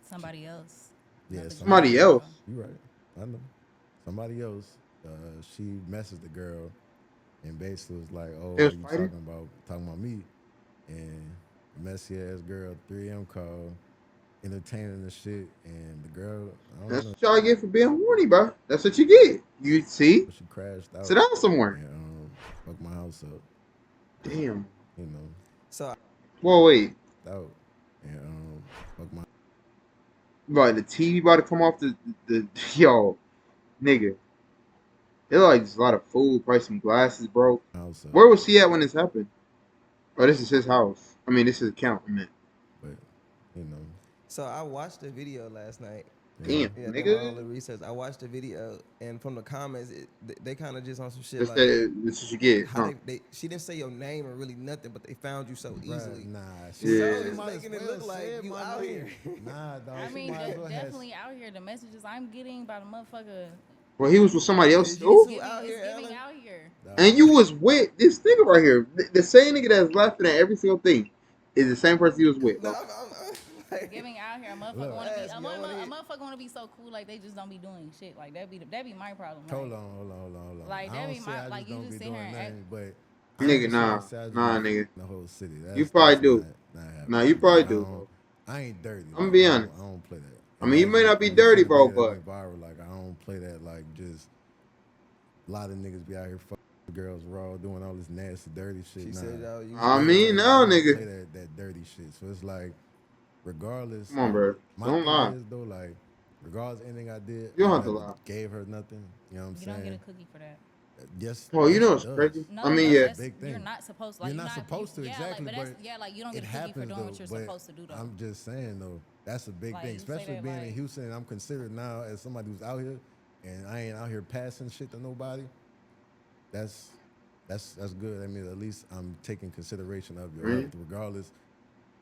Somebody else. yeah, Not the somebody Somebody girl. else. You right. I know. Somebody else. She messaged the girl and basically was like, "Oh, They are was you fighting. talking about me?" And messy ass girl 3M call, entertaining the shit, and the girl, I don't That's know, what y'all get for being horny, bro. That's what you get. You see? she crashed out Sit down somewhere. and fucked my house up. Damn. You know, So Whoa, wait. out and fucked my Like the TV about to come off the yo, nigga. It like just a lot of food, probably some glasses, bro. house up. Where was he at when this happened? Oh, this is his house. I mean, this is his account, I meant. But you know, So I watched the video last night. yeah. Damn, Yeah, did my own nigga. little research. I watched the video, and from the comments, they kind of just on some shit This, like this is what you get, how huh? they. She didn't say your name or really nothing, but they found you so Bruh, easily. nah, So Yeah. it's might as making it well look like said you my out name. here. Nah, dog. I she mean, might as well definitely out here. The messages I'm getting about a motherfucker. Well, he was with somebody else Is you too? too out It's here, giving Ellen? out here. And you was with this nigga right here. The same nigga that's laughing at every single thing is the same person he was with, No, bro. I'm like, Giving out here. A motherfucker Look. want to be ask me, I wanna a hear- motherfucker want to be so cool like they just don't be doing shit. Like that be my problem. Hold Like, on. Like, I that don't be say my I like just you don't just be sit here doing and act. nothing, but Nigga, I nah. don't say I just Nah, be nigga. the whole city. You probably that's do. Not happening. Nah, you probably Like, do, bro. I ain't dirty. I'm Like, be I honest. don't play that. I mean, you may not be and you see dirty, the bro, video that but went viral. Like, I don't play that. Like, just a lot of niggas be out here fucking girls raw, doing all this nasty, dirty shit. She Nah. said, "Yo, you." I mean, now, I don't nigga. play that dirty shit. So it's like, regardless. Come on, bro. My Don't thing lie. is though, like, regardless of anything I did, You don't I have to never lie. gave her nothing. You know what I'm You saying? don't get a cookie for that. Yes. Oh, you yes, know it what's does. crazy? No, I mean, no, yeah. that's Big thing. you're not supposed to. Like, You're not supposed to, yeah, exactly, like, but that's but yeah, like you don't it get a cookie for happens doing though. what you're But supposed to do though. I'm just saying though, that's a big Like, thing, you say especially that, being in like- Houston. And I'm considered now as somebody who's out here, and I ain't out here passing shit to nobody. That's good. I mean, at least I'm taking consideration of your health, regardless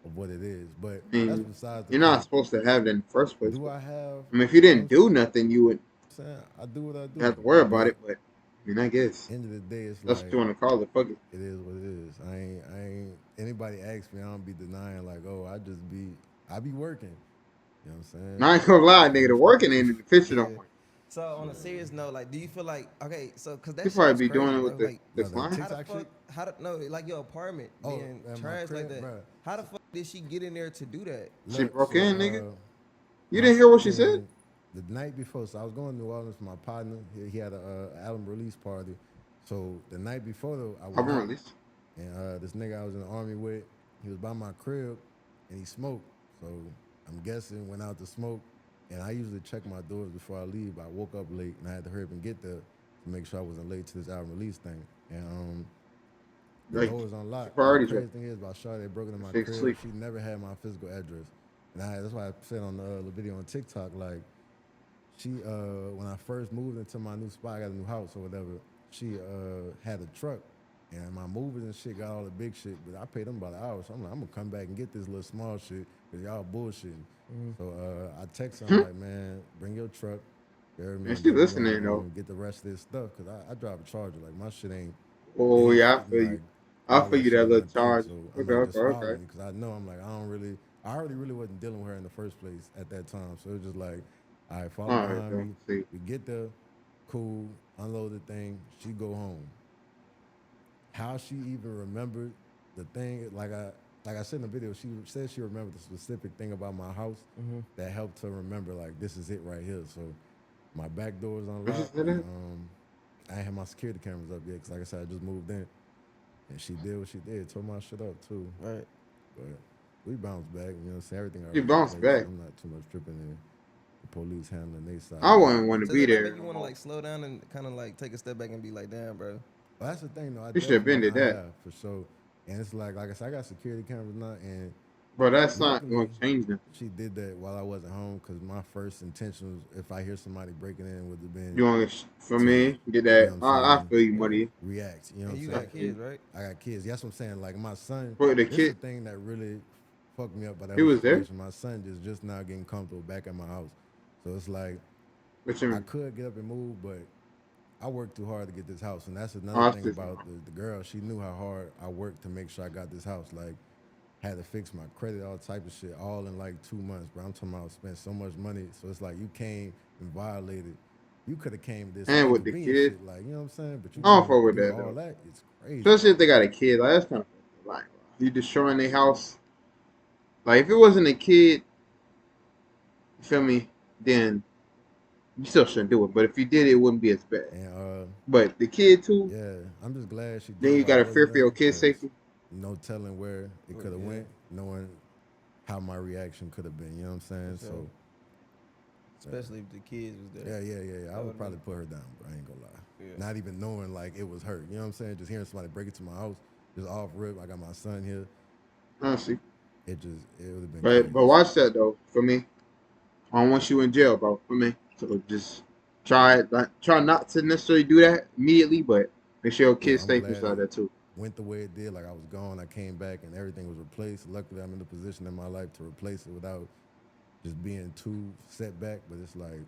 of what it is. But I mean, that's besides the you're not point. supposed to have that in the first place. Do I have? I mean, if you didn't do nothing, you would Saying I do what I do. have to worry about it. But I mean, I guess End of the day, it's that's like what you want to call it. Fuck it. it is what it is. I ain't. Anybody asks me, I don't be denying like, oh, I be working. You know what I'm saying? I ain't gonna lie, nigga. The working ain't in the picture no Yeah. more. So on a serious note, like, do you feel like okay? So because He that shit probably was be crazy, doing it bro. with the, Like, the No, the slime. how the TikTok fuck? shit. How the no? Like your apartment Oh, being and my trashed like crib, that. bro. How the fuck did she get in there to do that? She Look, broke in, nigga. You my didn't hear what she said? fucking the night before. So I was going to New Orleans for my partner. He had a album release party. So the night before though, I went Album out, release. and this nigga I was in the army with, he was by my crib, and he smoked. So I'm guessing went out to smoke, and I usually check my doors before I leave. But I woke up late, and I had to hurry up and get there to make sure I wasn't late to this album release thing. And the Like, door was unlocked. And the priorities right. crazy thing is, about Shawty that broke into my She crib, sleep. she never had my physical address. And that's why I said on the video on TikTok, like, she, when I first moved into my new spot, I got a new house or whatever, she had a truck. And my movers and shit got all the big shit, but I paid them about an hour. So I'm like, I'm gonna come back and get this little small shit, because y'all bullshitting. So I text her, I'm like, man, bring your truck. You heard me? And And she then we gonna listening though. get the rest of this stuff, because I drive a Charger. Like, my shit ain't, it Oh ain't yeah, I fitting feel you. like I all feel that you shit that in little one thing. charge. So I'm Okay, like okay, just following okay. it, because I know I'm like, I already really wasn't dealing with her in the first place at that time. So it was just like, all right, follow All right, behind though. me. See. We get there, cool, unload the thing, she go home. How she even remembered the thing, like I said in the video, she said she remembered the specific thing about my house that helped her remember, like, this is it right here. So my back door is What she unlocked, said and that? I ain't had my security cameras up yet, because like I said, I just moved in. And she did what she did, tore my shit up too. Right. But we bounced back, you know what I'm saying? Everything She already in bounced place. back. I'm not too much tripping in the police handling their side. I wouldn't want to So be does that there make you no want to more. like slow down and kind of like take a step back and be like, damn, bro? Well, that's the thing though. You should have been did I that. have for sure. And it's like I said, I got security cameras now, and But that's not luckily gonna change them. she did that while I wasn't home, because my first intention was, if I hear somebody breaking in, would have been You want to, for to, me, get you know that. what I'm I saying, feel you, Yeah. buddy. react. You know And what you I'm I saying? got feel you. kids, right? I got kids. That's what I'm saying. Like, my son, But the this is the kid, thing that really fucked me up by that he whole was there. situation. My son is just now getting comfortable back at my house. So it's like, What you I mean? could get up and move, but I worked too hard to get this house. And that's Oh, another I thing see. about the girl. She knew how hard I worked to make sure I got this house. Like, had to fix my credit, all type of shit, all in like 2 months, bro. I'm talking about spent so much money. So it's like, you came and violated. You could have came and did some And with the inconvenient kid, shit, like, you know what I'm saying? But you I don't gonna fuck with do that all though. that? It's crazy. Especially if they got a kid, like that's kind of like you destroying their house. Like if it wasn't a kid, you feel me? Then you still shouldn't do it. But if you did, it wouldn't be as bad. And But the kid too, yeah, I'm just glad she then did you while I gotta fear wasn't for your there, kid's because safety. no telling where it could have Yeah. went, knowing how my reaction could have been. You know what I'm saying? For sure. So Especially if the kids was yeah, there. I That would would've probably been- put her down, bro. I ain't gonna lie. Yeah. Not even knowing like it was her. You know what I'm saying? Just hearing somebody break into my house, just off rip. I got my son here. Honestly. It would have been crazy. But watch that though. For me, I don't want you in jail, bro. For me, so just try not to necessarily do that immediately, but make sure your Yeah, kid's I'm safe glad inside it that too. went the way it did. Like, I was gone, I came back, and everything was replaced. Luckily, I'm in the position in my life to replace it without just being too set back. But it's like,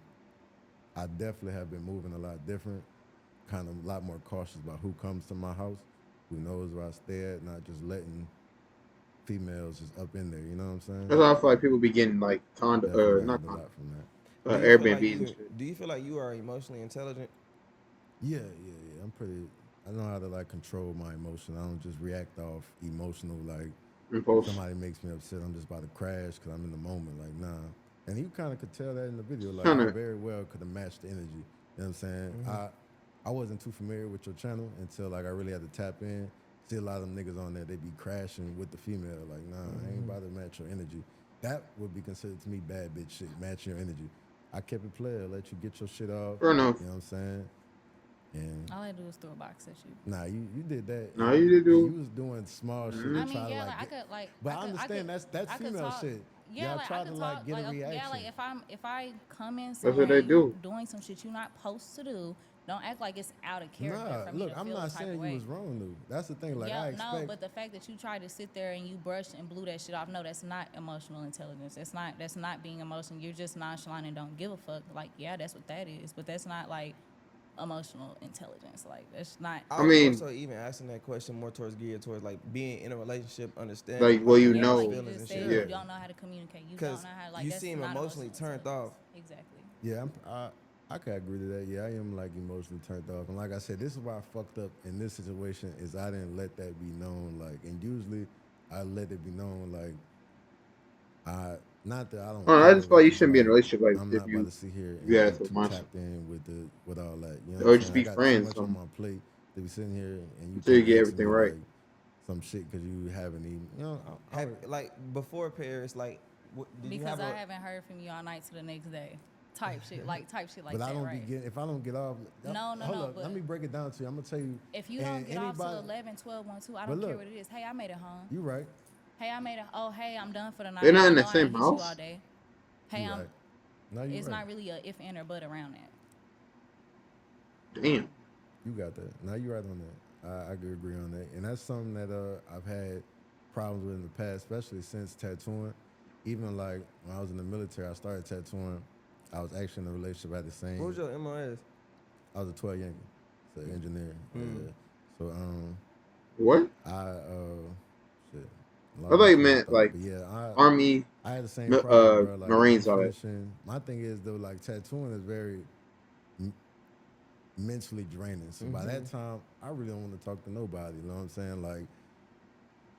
I definitely have been moving a lot different, kind of a lot more cautious about who comes to my house, who knows where I stay at, not just letting females just up in there. You know what I'm saying? That's why I feel like people be getting like Definitely not learned a lot from that. Do you feel like Airbnb and you? shit. Do you feel like you are emotionally intelligent? Yeah. I'm pretty. I know how to like control my emotion. I don't just react off emotional. Like, Impulse. somebody makes me upset, I'm just about to crash because I'm in the moment. Like, nah. And you kind of could tell that in the video. Like, I Kinda. very well could have matched the energy. You know what I'm saying? I wasn't too familiar with your channel until like I really had to tap in. See a lot of them niggas on there, they be crashing with the female. Like, nah, I ain't about to match your energy. That would be considered to me bad bitch shit, matching your energy. I kept it player, let you get your shit off. Fair enough. You know what I'm saying? And All I do is throw a box at you. nah, you did that. Nah, and you did do- You was doing small shit. I to mean, try to yeah, like like I get- could like. But I I could- understand I could, that's I could female talk, shit. Yeah, Y'all like try I to could like talk, get like a reaction. yeah, like if I come in what somewhere they and you do. doing some shit you're not supposed to do, don't act like it's out of character Nah, for me look, to I'm feel not a type saying of you way. was wrong though. That's the thing. Like, Yeah, I expect. no, but the fact that you tried to sit there and you brushed and blew that shit off, no, that's not emotional intelligence. That's not being emotional. You're just nonchalant and don't give a fuck. Like, yeah, that's what that is, but that's not like emotional intelligence. Like, that's not. I I was mean- more so even asking that question more towards geared towards like being in a relationship, understanding Like, well, you other Yeah, know. people's like you feelings just and said, shit. Yeah. you don't know how to communicate. You 'Cause don't know how to, like, you that's seem not emotionally emotional turned intelligence. off. Exactly. Yeah, I can agree to that. Yeah, I am like emotionally turned off, and like I said, this is why I fucked up in this situation is I didn't let that be known. Like, and usually I let it be known. Like, I not that I don't I care. just feel like It's you just shouldn't be in a like relationship like I'm if not about you to sit here if you and had be that too mindset, tapped in with all that. You know what I'm or saying? just I be got too friends or much on something my plate to be sitting here and you until you keep get asking everything me right. like some shit because you haven't even. You know, Have like before Paris, like did you Because have I a haven't heard from you all night to the next day. Type shit like but I that, don't be right? getting if I don't get off. Hold No. up, let But me break it down to you. I'm gonna tell you. if you And don't get off till anybody, 11, 12, 1, 2, I but don't care look, what it is. Hey, I made it home. you right, Hey, I made it. Oh, hey, I'm done for the They're night. not I in the know I same ain't hit you all house. day. Hey, you I'm. right. No, you It's right. not really a if and or but around that. Damn. You got that. Now you right on that. I could agree on that, and that's something that I've had problems with in the past, especially since tattooing. Even like when I was in the military, I started tattooing. I was actually in a relationship at the what same. was your MOS? I was a 12 Yankee, so engineer. Mm. Yeah. So What? shit, I lost thought my you train of meant thought. like But yeah, army, I had the same problem, bro. Like I'm marines, all that. finishing. My thing is though, like tattooing is very mentally draining. So by that time, I really don't want to talk to nobody. You know what I'm saying? Like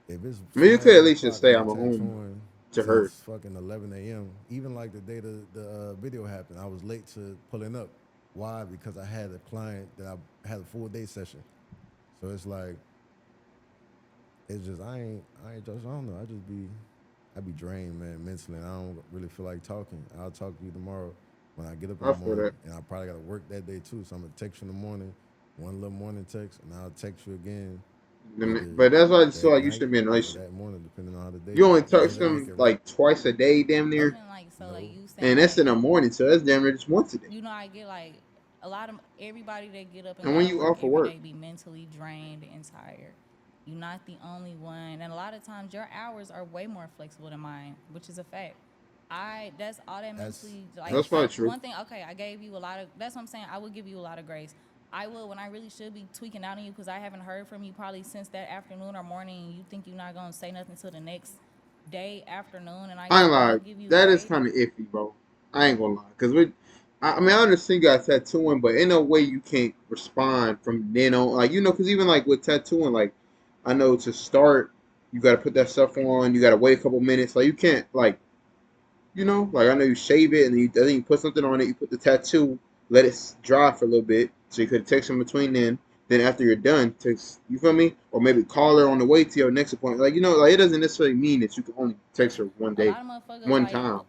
if it's I mean, you 12, could at 1 least just o'clock say and I'm I'm a home tattooing to her. since fucking 11 a.m. Even like the day the video happened, I was late to pulling up. Why? Because I had a client that I had a full day session. So it's like it's just I ain't just I don't know. I be drained, man, mentally. And I don't really feel like talking. I'll talk to you tomorrow when I get up in I the feel morning, that. and I probably got to work that day too. So I'm gonna text you in the morning, one little morning text, and I'll text you again either But that's why I just feel that like you night should be in a or relationship. that morning, depending on how the day You go. only It text doesn't make them it like twice a day, damn near, Even like so, like no. you and saying that's in like the morning. So that's damn near just once a day. I get like a lot of everybody that get up and And go when to you work off of every work, day be mentally drained and tired. You're not the only one, and a lot of times your hours are way more flexible than mine, which is a fact. That's all that That's mentally like that's that's probably I true. one thing okay I gave you a lot of that's what I'm saying I would give you a lot of grace. I would when I really should be tweaking out on you because I haven't heard from you probably since that afternoon or morning. And you think you're not gonna say nothing till the next day afternoon, and I I ain't still lie. give you That is grace. kind of iffy, bro. I ain't gonna lie, cause I mean, I understand you got tattooing, but in a way you can't respond from then on. Like cause even like with tattooing, like I know to start, you got to put that stuff on. You got to wait a couple minutes. Like you can't like like I know you shave it and then you put something on it. You put the tattoo, let it dry for a little bit, so you could text in between then. Then after you're done, text. You feel me? Or maybe call her on the way to your next appointment. Like like it doesn't necessarily mean that you can only text her one A day, lot of motherfuckers one like time.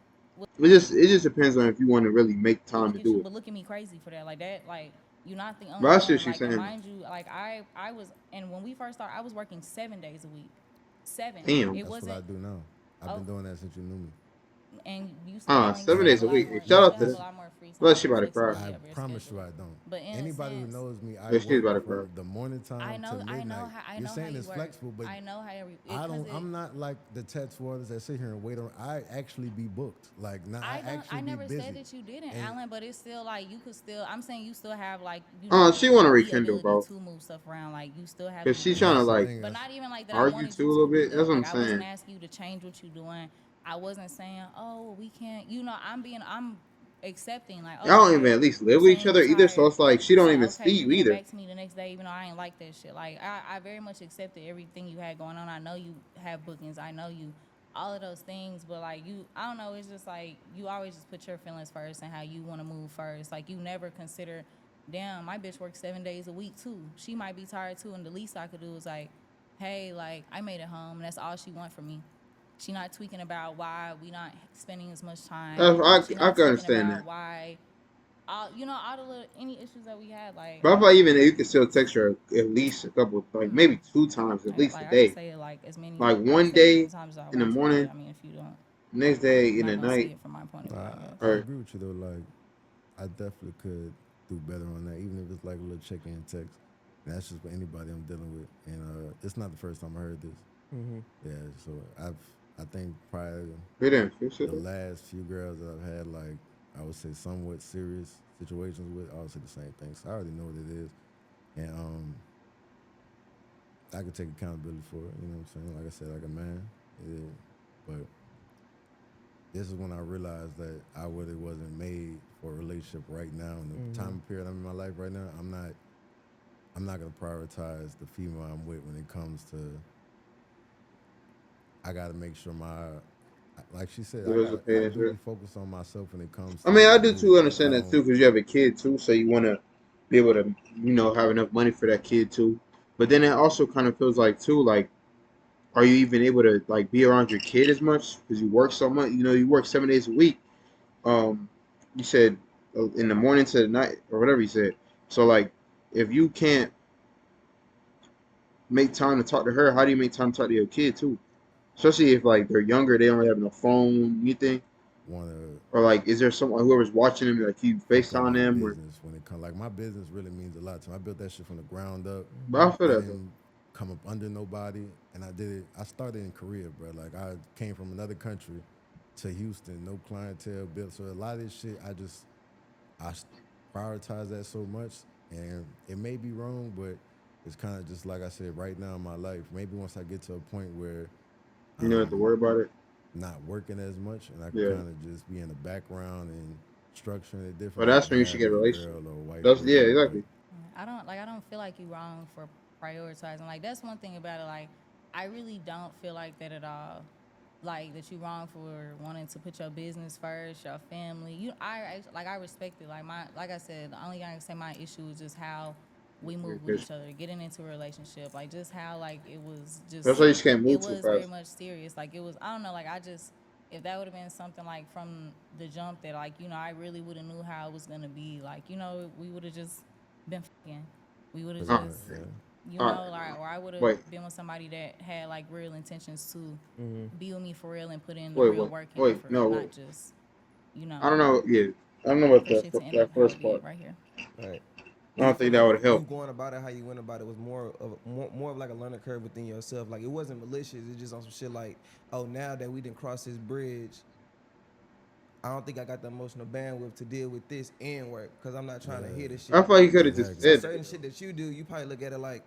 It just depends on if you want to really make time to look at you, do it. but look at me crazy for that. Like that, like you're not the But only I see one. what she's Like, and saying. mind you, like I was, and when we first started, I was working 7 days a week. Seven. Damn. It that's what I wasn't. do now. I've Oh, been doing that since you knew me. and you Seven still have days a a lot week. more. Hey, You shout still out to have a that. lot more free Well, time she and about to cry. flexibility I of your promise you schedule. I don't. But in a Anybody who sense, knows me, I Yeah, she's work about to cry. from the morning time to midnight. I You're know how saying you it's work. flexible, but I know how I because don't. I'm not like the tattoo artists that sit here and wait on. I actually be booked. Like, now I I don't. actually I be never said busy. that you didn't, And Alan. But it's still like you could still. I'm saying you still have like She want to the rekindle, ability bro, to move stuff around. Like you still have cause the she's and trying to that's ability. the like thing. But That's not even like that. I argue wanted too you a to little do bit. That's that. what I'm Like I wasn't saying. asking you to change what you're doing. I wasn't saying, oh, well, we can't. I'm accepting. Like, Y'all don't even okay, at least you live with each saying you other either. So tired. it's like she You don't say, even okay, see you you getting either. back to me the next day, even though I ain't like that shit. Like I very much accepted everything you had going on. I know you have bookings. I know you all of those things, but like I don't know, it's just like you always just put your feelings first and how you want to move first. Like you never consider, damn, my bitch works 7 days a week too. She might be tired too, and the least I could do is like, hey, like I made it home, and that's all she want from me. She not tweaking about why we not spending as much time. She I not can tweaking understand about that. why, all the little any issues that we had. Like But I thought even you could still text her at least a couple, like maybe 2 times at least a I just day. say it like as many. Like I one say it as many day times as I in the want to. But morning, I mean, if you don't, next day you're in not the gonna see night, it from my point of view. I I guess. or agree with you though. Like, I definitely could do better on that, even if it's like a little check-in text. And that's just for anybody I'm dealing with, and it's not the first time I heard this. Mm-hmm. Yeah, so I think probably we didn't fix it. the last few girls that I've had, like I would say, somewhat serious situations with, I would say the same thing. So I already know what it is, and I could take accountability for it. You know what I'm saying? Like I said, like a man, yeah. But this is when I realized that I really wasn't made for a relationship right now in the time period I'm in my life right now. I'm not gonna prioritize the female I'm with when it comes to. I gotta make sure like she said, Bills are I paid and shit. duly focus on myself when it comes I to mean, I do me. too If I understand that don't, too, because you have a kid too, so you want to be able to, have enough money for that kid too. But then it also kind of feels like too, like, are you even able to like be around your kid as much because you work so much? You work 7 days a week. Um, you said in the morning to the night or whatever you said. So like, if you can't make time to talk to her, how do you make time to talk to your kid too? Especially if like they're younger, they don't really have no phone, anything. want to Or like, is there someone whoever's watching them, like you fuck up FaceTime my them or? business when it comes. Like my business really means a lot to me. I built that shit from the ground up. But I feel I that though. didn't come up under nobody, and I did it. I started in Korea, bro. Like I came from another country to Houston, no clientele built. So a lot of this shit, I prioritize that so much, and it may be wrong, but it's kind of just like I said. Right now in my life, maybe once I get to a point where You don't have to I'm worry about it. not working as much, and I can Yeah. kind of just be in the background and structuring it But different, I that's can when you should have get a a relationship. girl or a wife That's or yeah, whatever. But exactly. I don't feel like you wrong for prioritizing. Like that's one thing about it. Like I really don't feel like that at all. Like that you wrong for wanting to put your business first, your family. I respect it. Like I said, the only thing I can say my issue is just how we move with Because each other, getting into a relationship. Like just how like that's why you just can't it move too was very fast. much serious. Like it was I don't know, like I just if that would have been something like from the jump that like, I really would have knew how it was gonna be, like, we would have just been fucking. We would have pretty Uh, much, just yeah. uh, like, or I would have wait, been with somebody that had like real intentions to be with me for real and put in the wait, real wait, work in it wait. for real, No, wait. not just, I don't know. Yeah, I don't know about for shit to end up that how first it part. did right here. Right. I Do you don't feel think that like would you help. going about it how you went about it was more of like a learning curve within yourself? Like it wasn't malicious. It's just on some shit like, oh, now that we didn't cross this bridge, I don't think I got the emotional bandwidth to deal with this and work because I'm not trying to hear this I shit. feel like you could have just Exactly. So said certain that. shit that you do, you probably look at it like,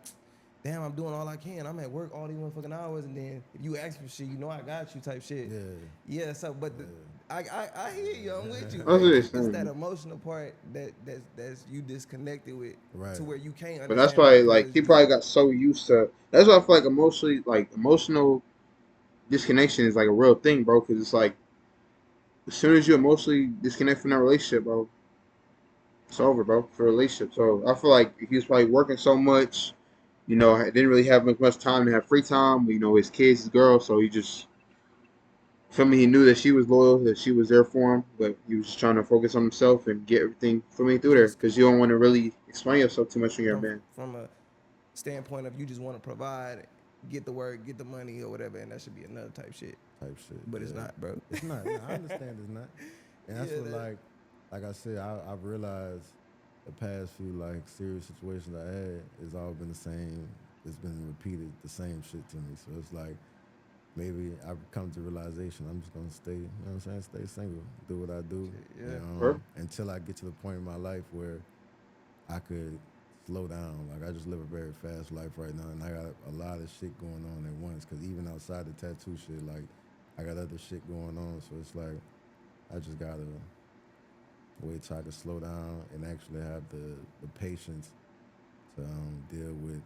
damn, I'm doing all I can. I'm at work all these motherfucking hours, and then if you ask for shit, I got you type shit. Yeah, Yeah. So, but I hear you. I'm with you, That's but what they're it's that saying. emotional part that's you disconnected with right. to where you can't But that's understand it why, like, because he you. probably got so used to. That's why I feel like emotional disconnection is like a real thing, bro. Because it's like as soon as you emotionally disconnect from that relationship, bro, it's over, bro, for a relationship. So I feel like he was probably working so much, didn't really have much time to have free time. His kids, his girl, so he just feel me. He knew that she was loyal, that she was there for him, but he was just trying to focus on himself and get everything for me through there. Just Because you don't want to really explain yourself too much when you're a man. from a standpoint of you just want to provide, get the work, get the money or whatever, and that should be another type shit. Type shit. But it's Yeah, not, bro. it's not. No, I understand it's not, and that's Yeah, what that. like I said, I've realized the past few like serious situations I had, it's all been the same. It's been repeated the same shit to me. So it's like maybe I've come to realization I'm just gonna stay. You know what I'm saying? Stay single, do what I do, Yeah. and Or until I get to the point in my life where I could slow down. Like I just live a very fast life right now, and I got a lot of shit going on at once. Cause even outside the tattoo shit, like I got other shit going on. So it's like I just gotta wait till I can slow down and actually have the patience to deal with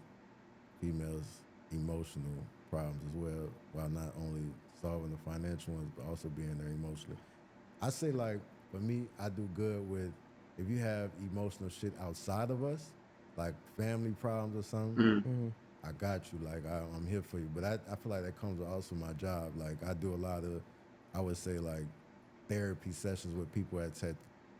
females' emotional problems as well, while not only solving the financial ones but also being there emotionally. I say like for me, I do good with if you have emotional shit outside of us, like family problems or something. mm, I got you. Like I'm here for you. But I feel like that comes with also my job. Like I do a lot of, I would say like therapy sessions with people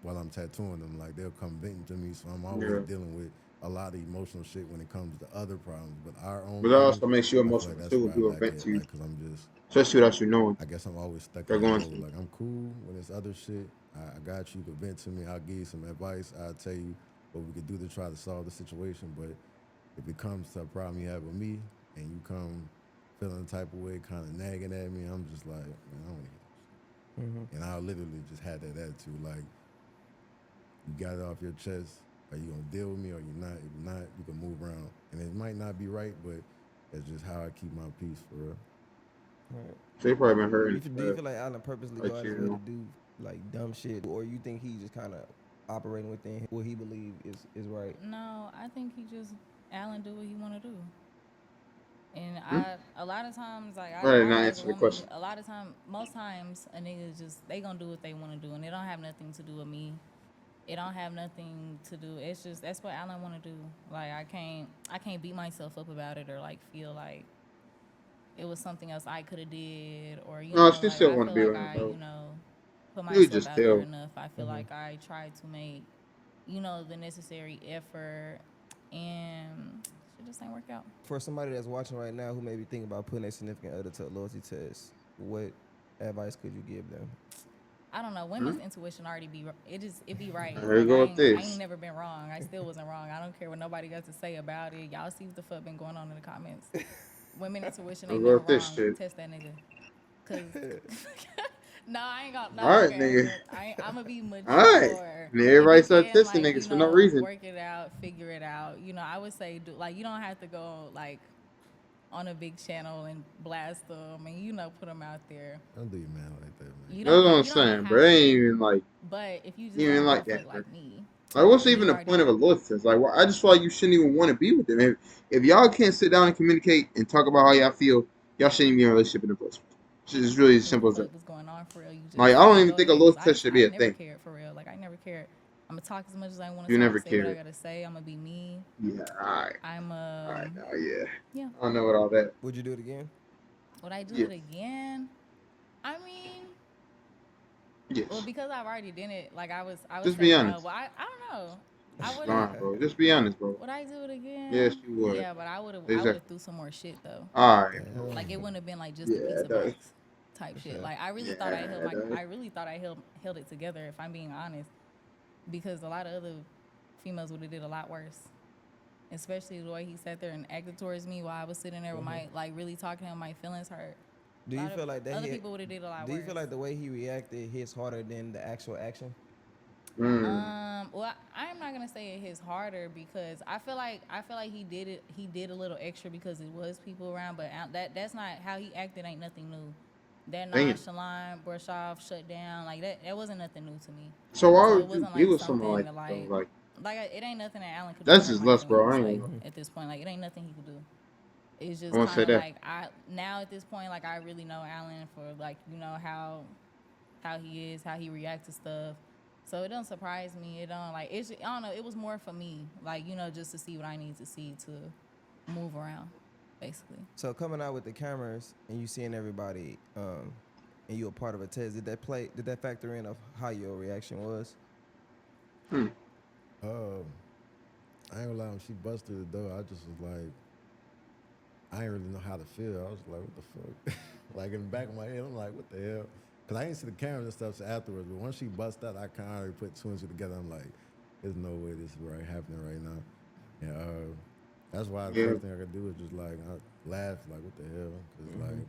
while I'm tattooing them. Like they'll come venting to me, so I'm always yeah, dealing with a lot of emotional shit when it comes to other problems. But our own but that things, also makes you I feel like emotional that's too when where I people lack vent at. to you, Like, cause I'm just especially without you knowing I guess I'm always stuck in they're a going mode. through. Like I'm cool when it's other shit. I got you. You can vent to me. I'll give you some advice. I'll tell you what we could do to try to solve the situation. But if it comes to a problem you have with me and you come feeling the type of way, kind of nagging at me, I'm just like, man, I don't want to hear that shit. And I'll literally just have that attitude. Like, you got it off your chest. Are you gonna deal with me or you not? If you're not, you can move around. And it might not be right, but that's just how I keep my peace for real. Right. So he probably been hurting. Do you feel like Allen purposely Like go out his way to you do like dumb shit, or you think he just kind of operating within what he believe is right? No, I think he just Alan do what he want to do. And know? a lot of times, like Right, I not as a answer the woman, question. a lot of time, most times, a nigga just they gonna do what they want to do, and it don't have nothing to do with me. It don't have nothing to do. It's just that's what Alan want to do. Like I can't beat myself up about it or like feel like it was something else I could have did or No, she like still I want to feel be like with him, bro. put You could myself just out there tell. enough. I feel like I tried to make the necessary effort, and shit just ain't work out. For somebody that's watching right now who may be thinking about putting a significant other to a loyalty test, what advice could you give them? I don't know. Hmm? Women's intuition already it be right. Here you Like go with I ain't this. never been wrong. I still wasn't wrong. I don't care what nobody got to say about it. Y'all see what the fuck been going on in the comments. Women intuition Here ain't you go never with this wrong. shit. Test that nigga. Cause no, I ain't gonna. All No, right, okay. nigga. Look, I'm gonna be All right. mature. And If everybody you start can, testing like, niggas for no reason. work it out, figure it out. I would say, do like you don't have to go like on a big channel and blast them and put them out there. Don't do your man like that, man. You That's don't what have I'm you don't even saying, bro. have It ain't to. even like, But if you just even don't give a like fuck that, bro. like me, Like, what's then even you the already point of know. a loyalty test? Like, I just feel like you shouldn't even want to be with them. If y'all can't sit down and communicate and talk about how y'all feel, y'all shouldn't even be in a relationship in the first place. It's really as What the simple as that. fuck was going on for real? You Like, just I don't you even go think a ahead. Cause loyalty test should be I a never thing. cared for real. Like I never cared. I'm gonna talk as much as I want to You talk. never Say what I cared. gotta say. I'm gonna be me. Yeah, alright. I'm Alright, now, yeah. yeah. I don't know what all that. Would you do it again? Would I do Yes. it again? I mean, well, Yes. because I've already done it. Like I would Just be say no. honest. But I don't know. I wouldn't. Nah, bro. Just be honest, bro. Would I do it Yes, again? you would. Yeah, but I would Exactly. have threw some more shit though. Alright, bro. Damn. Like it wouldn't have been like just a Yeah, pizza it does. box type What's shit. that? Like I really Yeah, thought it does. I really thought I held it together if I'm being honest, because a lot of other females would have did a lot worse. Especially the way he sat there and acted towards me while I was sitting there with my like really talking to him, my feelings hurt. Do A you lot of feel like that other hit? people would have did a lot Do worse. you feel like the way he reacted hits harder than the actual action? Mm. Well, I'm not gonna say it hits harder because I feel like he did it. He did a little extra because it was people around, but that's not how he acted. Ain't nothing new. That Damn. nonchalant, brush off, shut down, like that wasn't nothing new to me. So why So would it you wasn't be like with someone something like to that, though? it ain't nothing that Alan could do to That's hurt just my lust, bro. feelings. I ain't Like gonna lie. at this point, like it ain't nothing he could do. It's I just want to kind say of that. like I now at this point, like I really know Alan for like how he is, how he reacts to stuff. So it don't surprise me. It don't like it's. I don't know. It was more for me, like just to see what I need to see to move around, basically. So coming out with the cameras and you seeing everybody, and you a part of a test, did that factor in of how your reaction was? Hmm. I ain't gonna lie, when she busted through the door, I just was like, I didn't really know how to feel. I was like, what the fuck? Like in the back of my head, I'm like, what the hell? Because I didn't see the cameras and stuff afterwards, but once she busted out, I kind of already put two and two together. I'm like, there's no way this is right happening right now. And that's why the Yeah. first thing I could do is just like, I laugh, like, what the hell? Cause like,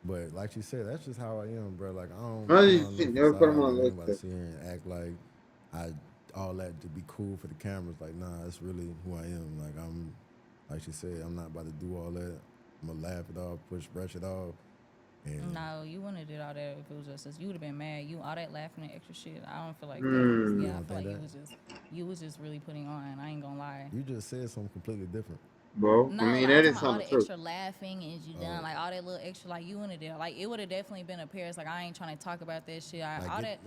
but like she said, that's just how I am, bro. Like, I don't I put just on no think never put them facade. on a Like, I ain't look about to test. sit here and act like I all that to be cool for the cameras. Like, nah, that's really who I am. Like, like she said, I'm not about to do all that. I'm gonna laugh it off, brush it off. And No, you wouldn't have did all that if it was just us. You would have been mad. You all that laughing and extra shit. I don't feel like that. Hmm. Yeah, You I don't feel like think you was just really putting on. I ain't gonna lie. you just said something completely different. Bro, I No, mean, like I'm that talking is about all something the true. extra laughing and you done like all that little extra like you wouldn't have did. Like it would have definitely been a Paris. Like I ain't trying to talk about that shit. Like, All you right. that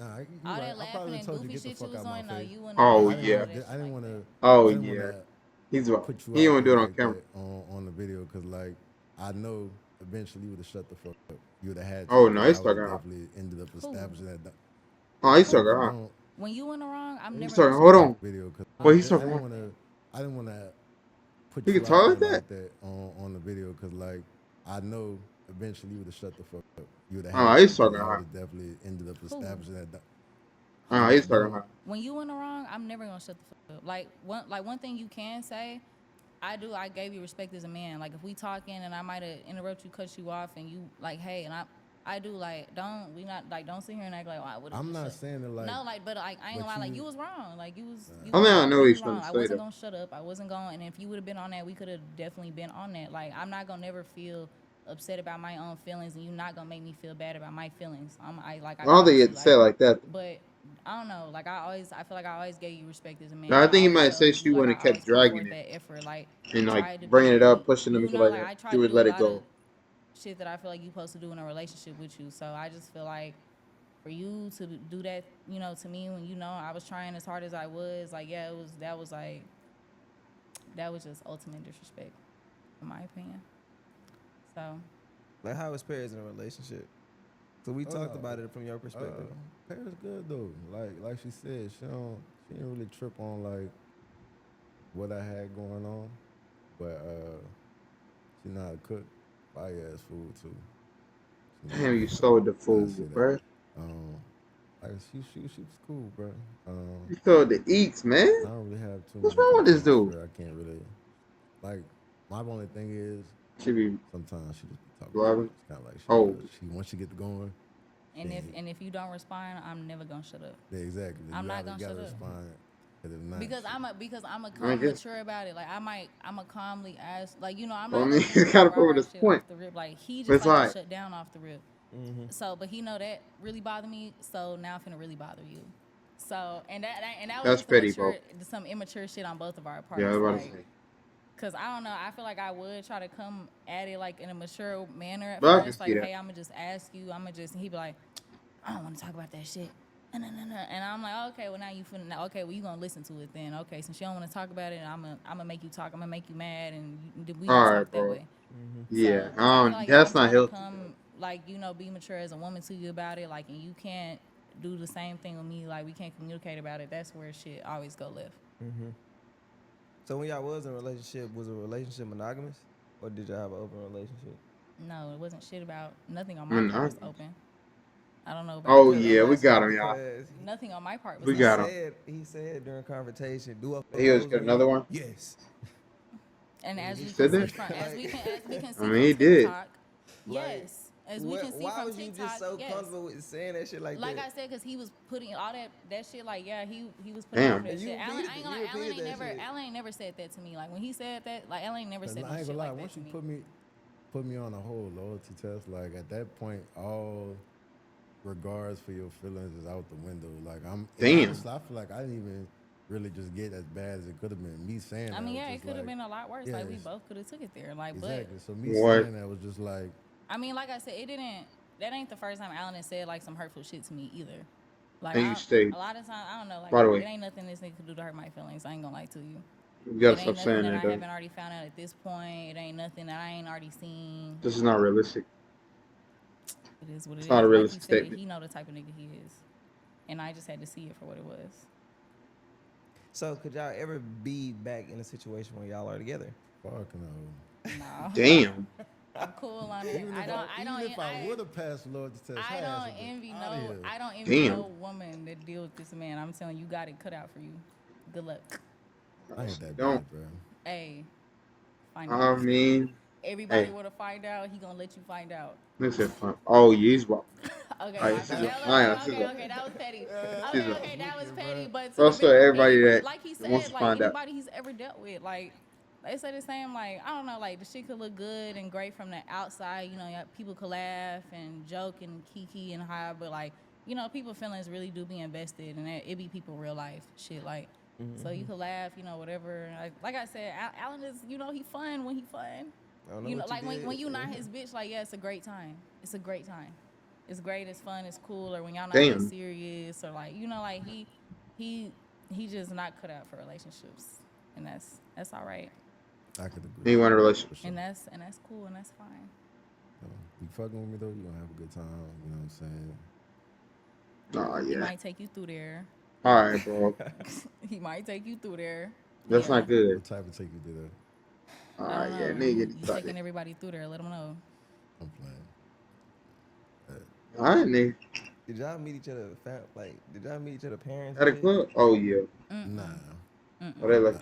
I laughing probably and told you goofy get the shit you fuck was out my on. No, face. you wouldn't have Oh, did I all didn't yeah. want that to. shit I didn't like want that. to. Oh, I didn't want yeah. to He's right. put you He out don't there do it on like camera. that on the video because like I know eventually you would have shut the fuck up. You would have had to Oh, no, because he's I would have talking out. definitely ended up Who? establishing that. Oh, he's Who? talking If you out. don't, When you in the wrong, I'm He's never talking, gonna hold shut the fuck on. video because Well, up. he's talking out. I didn't want to He put can you out talk there like that? like that on the video because like I know eventually you would have shut the fuck up. You would have Oh, had to he's because talking I would out. have definitely ended up Who? establishing that. Oh, If you he's talking don't, out. When you in the wrong, I'm never gonna shut the fuck up. One thing you can say, I gave you respect as a man. Like if we talking and I might have interrupt you, cut you off, and you like, hey, and I do like don't sit here and act like I would have I'm just not shut. saying it like. No, like but like I ain't But gonna lie, like you, you was wrong. Like you I was think I know what really he's trying wrong. to I say, wasn't though. gonna shut up. I wasn't going, and if you would have been on that, we could have definitely been on that. Like I'm not gonna never feel upset about my own feelings, and you're not gonna make me feel bad about my feelings. I I don't think promise it you, said like that. but I don't know. Like I feel like I always gave you respect as a man. No, I I think he always might have showed said you. she Like wouldn't I have kept always put dragging forth it that effort. Like and like tried to bringing it up, be, pushing him you and shit know, like like that. I try She to would do a let it lot of go. shit that I feel like you supposed to do in a relationship with you. So I just feel like for you to do that, you know, to me when you know I was trying as hard as I was, like yeah, that was just ultimate disrespect, in my opinion. So Like how is Paris in a relationship? So we talked Uh, about it from your perspective. Paris good though. Like she said, she didn't really trip on like what I had going on, but she know how to cook fire ass food too. She know how to Damn, you cook. stole the I see food, that. bro. Um, like she was cool, bro. You stole the eats, man. I don't really have too What's many wrong with this complaints dude? for her. I can't really like. My only thing is She be sometimes she just be talking too driving. much. Kind of like Oh, she once she get to going, she and ain't, if you don't respond, I'm never gonna shut up. yeah, exactly. I'm not You gonna gotta shut up. respond. Because if not, Because I'm a I calm guess. mature about it. Like I'm a calmly ask, like you know I'm Well, I not mean, gonna you just like gotta rah prove rah this shit point. off the rip. Like he But just it's like to like, shut down off the rip. Mm-hmm. So but he know that really bothered me. So now I'm finna really bother you. So and that was that's just petty, bro. some immature shit on both of our Yeah, I was parts. about to Like say. cause I don't know. I feel like I would try to come at it like in a mature manner at But I can first. see Like that. hey, I'm gonna just ask you. I'm gonna just and he be like. I don't want to talk about that shit. No. And I'm like, okay, well now you finna, okay, well you gonna listen to it then. Okay, since you don't want to talk about it, I'm gonna make you talk. I'm gonna make you mad, and we gonna All right, talk that bro. way. Yeah, So, cause I feel like if I'm that's not trying to healthy. come, like you know, be mature as a woman to you about it, like, and you can't do the same thing with me, like we can't communicate about it. That's where shit always go left. Mm-hmm. So when y'all was in a relationship, was a relationship monogamous, or did y'all have an open relationship? No, it wasn't shit about nothing on my part was Monogamous. open. I don't know about Oh Because yours. I'm yeah, we asking got him, y'all. because Nothing on my part was We he got open. him. said during conversation, do I fuck He was hoes get on here? another one. Yes. And as He we Said can see that. from as we can I see mean, from he did. TikTok, Like, yes, as we can see why from was you just TikTok, so yes. comfortable with saying that shit like Like that? I said, because he was putting all that shit. Like yeah, he was putting all Damn. that And you shit. Alan, repeated I ain't it. gonna You lie, repeated that shit. Alan ain't never said that to me. Like when he said that, like Alan ain't never cause said I no ain't shit gonna lie. like that Once to you me. put me on a whole loyalty test, like at that point, all regards for your feelings is out the window. Like and Damn. honestly, I feel like I didn't even really just get as bad as it could have been. Me saying I that mean, was yeah, it just could have like, been a lot worse. yeah, Like we both could have took it there. Like, but exactly. So me What? saying that was just like, I mean, like I said, it didn't. That ain't the first time Alan has said like some hurtful shit to me either. Like And you stay. a lot of times, I don't know. Like By the it way, ain't nothing this nigga could do to hurt my feelings. I ain't gonna lie to you. you gotta It stop ain't nothing saying that that, I though. haven't already found out at this point. It ain't nothing that I ain't already seen. This is not realistic. It is what it It's not a is. Like he realistic said, statement. he know the type of nigga he is, and I just had to see it for what it was. So could y'all ever be back in a situation where y'all are together? fuck no. No, Damn. I'm cool on it. Even if I would have passed the loyalty test, I her ass don't would been envy outta here. I don't envy Damn. no woman that deal with this man. I'm telling you, got it cut out for you. Good luck. I ain't that Don't. bad, bro. Hey, find I out. mean, Everybody hey, want to find out. He gonna let you find out. this is fun. Oh, yeah, he's well. Okay, All my right, bad. Caesar. That All right, was, okay, Caesar. okay, that was petty. Okay, Caesar. okay, that was petty. But to the Also, everybody that like he wants said, to like find out. anybody he's ever dealt with, like they say the same. Like I don't know, like the shit could look good and great from the outside. You know, yeah, people could laugh and joke and kiki and high, but like you know, people feelings really do be invested, and it be people real life shit. Like so you could laugh, you know, whatever. Like I said, Alan is, you know, he fun when he fun. I don't know You know, what like you did. when you not his bitch, like yeah, it's a great time. It's a great time. It's great. It's fun. It's cool. Or when y'all not that Damn. serious, or like you know, like he just not cut out for relationships, and that's all right, I could agree. He want a relationship. For sure. and that's cool, and that's fine. You fucking with me though, you gonna have a good time. You know what I'm saying? Oh, He yeah. might take you through there. All right, bro. He might take you through there. That's Yeah. not good. What type of take you through that? All I right, don't yeah, know. nigga, You started. taking everybody through there. Let them know. I'm playing. All right, nigga. Did y'all meet each other? Did y'all meet each other parents At and a shit? club? Oh, yeah. Nah, Oh, they like, uh-uh.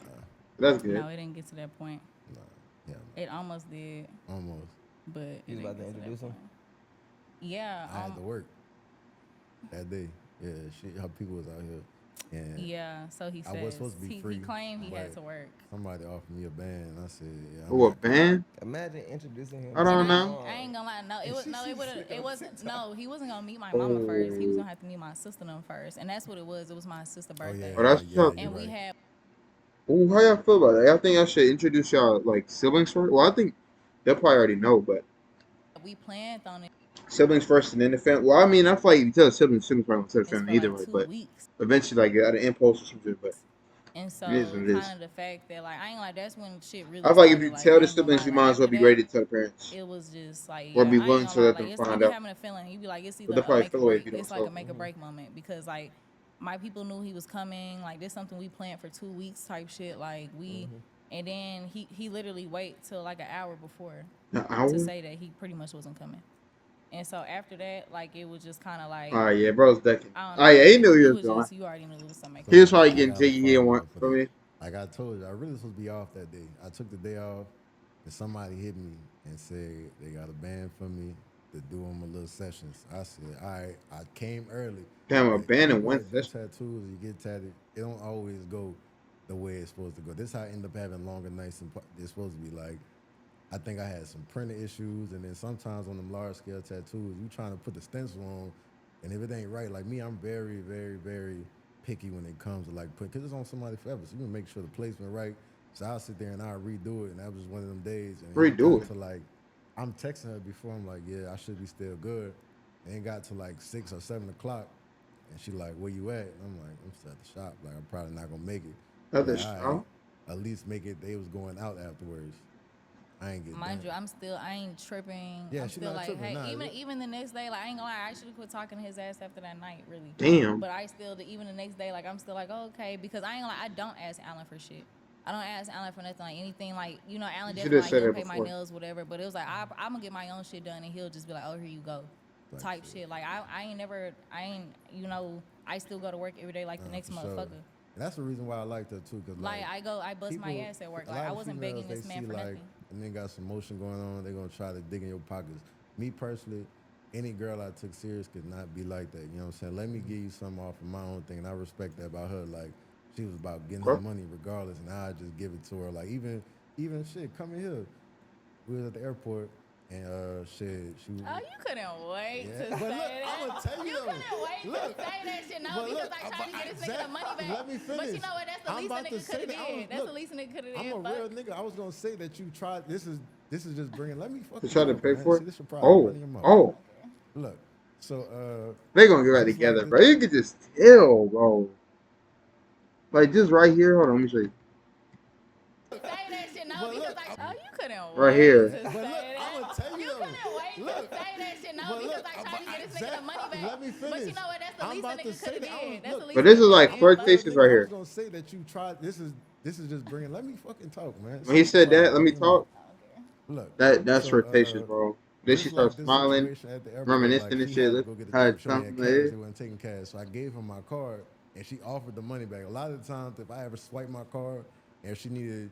that's good. No, it didn't get to that point. Nah, yeah, It almost did, almost. but it You was didn't about to get to that introduce him? point. Yeah. I had to work that day. Yeah, her people was out here And Yeah, so he I was says supposed to be he free, claimed he had but to work. somebody offered me a band, and I said, "Yeah, I'm Oh, a not coming." band? Imagine introducing him I to And don't your know. I ain't mom. gonna lie, no, it And was she no, sees this nigga it on wasn't TikTok. no, he wasn't gonna meet my mama first. He was Oh, gonna have to meet my sister them first, and that's what it was. It was my sister's Oh birthday, yeah, oh, that's yeah, tough. you're and we right. had Oh, how y'all feel about that? I think I should introduce y'all like siblings first. Well, I think they'll probably already know, but we planned on it siblings first and then the family. Well, I mean, I feel like if you tell the siblings probably gonna tell the this family for either like way, two but weeks. eventually, like, out of impulse or something. But And it is so, what it is. kind of the fact that like I ain't like that's when shit I really feel like if you started. Like tell I the ain't gonna siblings, lie. you Like might as well after be that, ready to tell the parents, it was just like or yeah, be I ain't willing gonna to lie. let Like them I find be out. having a feeling. He be like it's But either they'll a probably make or feel away if break. you don't It's like tell a make or them. break moment because like my people knew he was coming. Like this something we planned for 2 weeks type shit. Like we, and then he literally wait till like an hour before An to hour? say that he pretty much wasn't coming. And so after that, like it was just kind of All like right, yeah, bro's decking. I don't Oh know. yeah, he knew he It was was going. just you already knew it was some make or He was break So probably shit. I getting got a jiggy. He didn't follow want up for for that. me. Like I told you, I really supposed to be off that day. I took the day off, and somebody hit me and said they got a band for me to do them a little sessions. I said, all right. I came early, Damn, a but band in people one that do session. tattoos, you get tatted, it don't always go the way it's supposed to go. This how I end up having longer nights than it's supposed to be. Like I think I had some printer issues, and then sometimes on them large scale tattoos, you trying to put the stencil on, and if it ain't right, like me, I'm very, very, very picky when it comes to like put, cause it's on somebody forever, so you can make sure the placement right. So I'll sit there and I'll redo it, and that was one of them days, and it Redo got it. to like, I'm texting her before, I'm like, yeah, I should be still good, and it got to like 6 or 7 o'clock, and she like, where you at? And I'm like, I'm still at the shop, like I'm probably not gonna make it. She Other like, all right, shop. at least make it. They was going out afterwards. I ain't get Mind done. you, I ain't tripping. Yeah, I'm she still not like, tripping. hey, Nah, even the next day, like I ain't gonna lie, I should have quit talking to his ass after that night, really. Damn. But I still, even the next day, like I'm still like, oh, okay, because I ain't gonna lie, I don't ask Alan for shit. I don't ask Alan for nothing, like anything, like Alan You should definitely have like said he'll that pay my before. nails, whatever. But it was like I'm gonna get my own shit done, and he'll just be like, oh, here you go, type type shit. shit. Like I ain't, I still go to work every day like the next For sure. motherfucker. And that's the reason why I like her too, cause Like like I bust my people, ass at work. a Like lot I of wasn't females begging they this man see for like nothing. and then got some motion going on, they gonna try to dig in your pockets. Me personally, any girl I took serious could not be like that. You know what I'm saying? Let me give you something off of my own thing, and I respect that about her. Like she was about getting her Okay. money regardless, and I just give it to her. Like even shit, coming here, we was at the airport. And shit, she. Oh, you couldn't wait Yeah, to but say look, that. I'm gonna tell you You though. couldn't wait Look, to say that shit. No, but because look, I tried to get this nigga the money back. Let me finish. But you know what? That's the I'm least a about to nigga say could have that. did. That's the least a nigga could have I'm did. a Fuck. real nigga. I was gonna say that you tried. This is just bringing. Let me To fucking try to talk, pay man. for See, it. this your problem. Oh, Running your mouth. oh, Look, so they gonna get back just like together, this. bro. You could just tell, bro. Like just right here. Hold on, let me show you. Say that shit. No, But because look, oh, you couldn't Right wait here. to but say look, that. I'm gonna tell you You though. couldn't wait Look, to say that shit. No, but because look, I tried to get this nigga the money back. let me But finish. you know what? That's the I'm least a about to nigga say could have that. I was did. That's look. the least But a this nigga is could like have I'm a did. real flirtatious nigga. right I was here. gonna say that you tried. This is just bringing. Let me fucking talk, man. When he Stop said talking. that, let me Running your mouth. talk. Look, That's so flirtatious, bro. Then she just like starts this smiling, situation at the airport, like reminiscing and she shit. had to Look go get a how drink. it She only had sounds cash. like. They wasn't taking cash, so I gave her my card, and she offered the money back. A lot of the times, if I ever swiped my card, and if she needed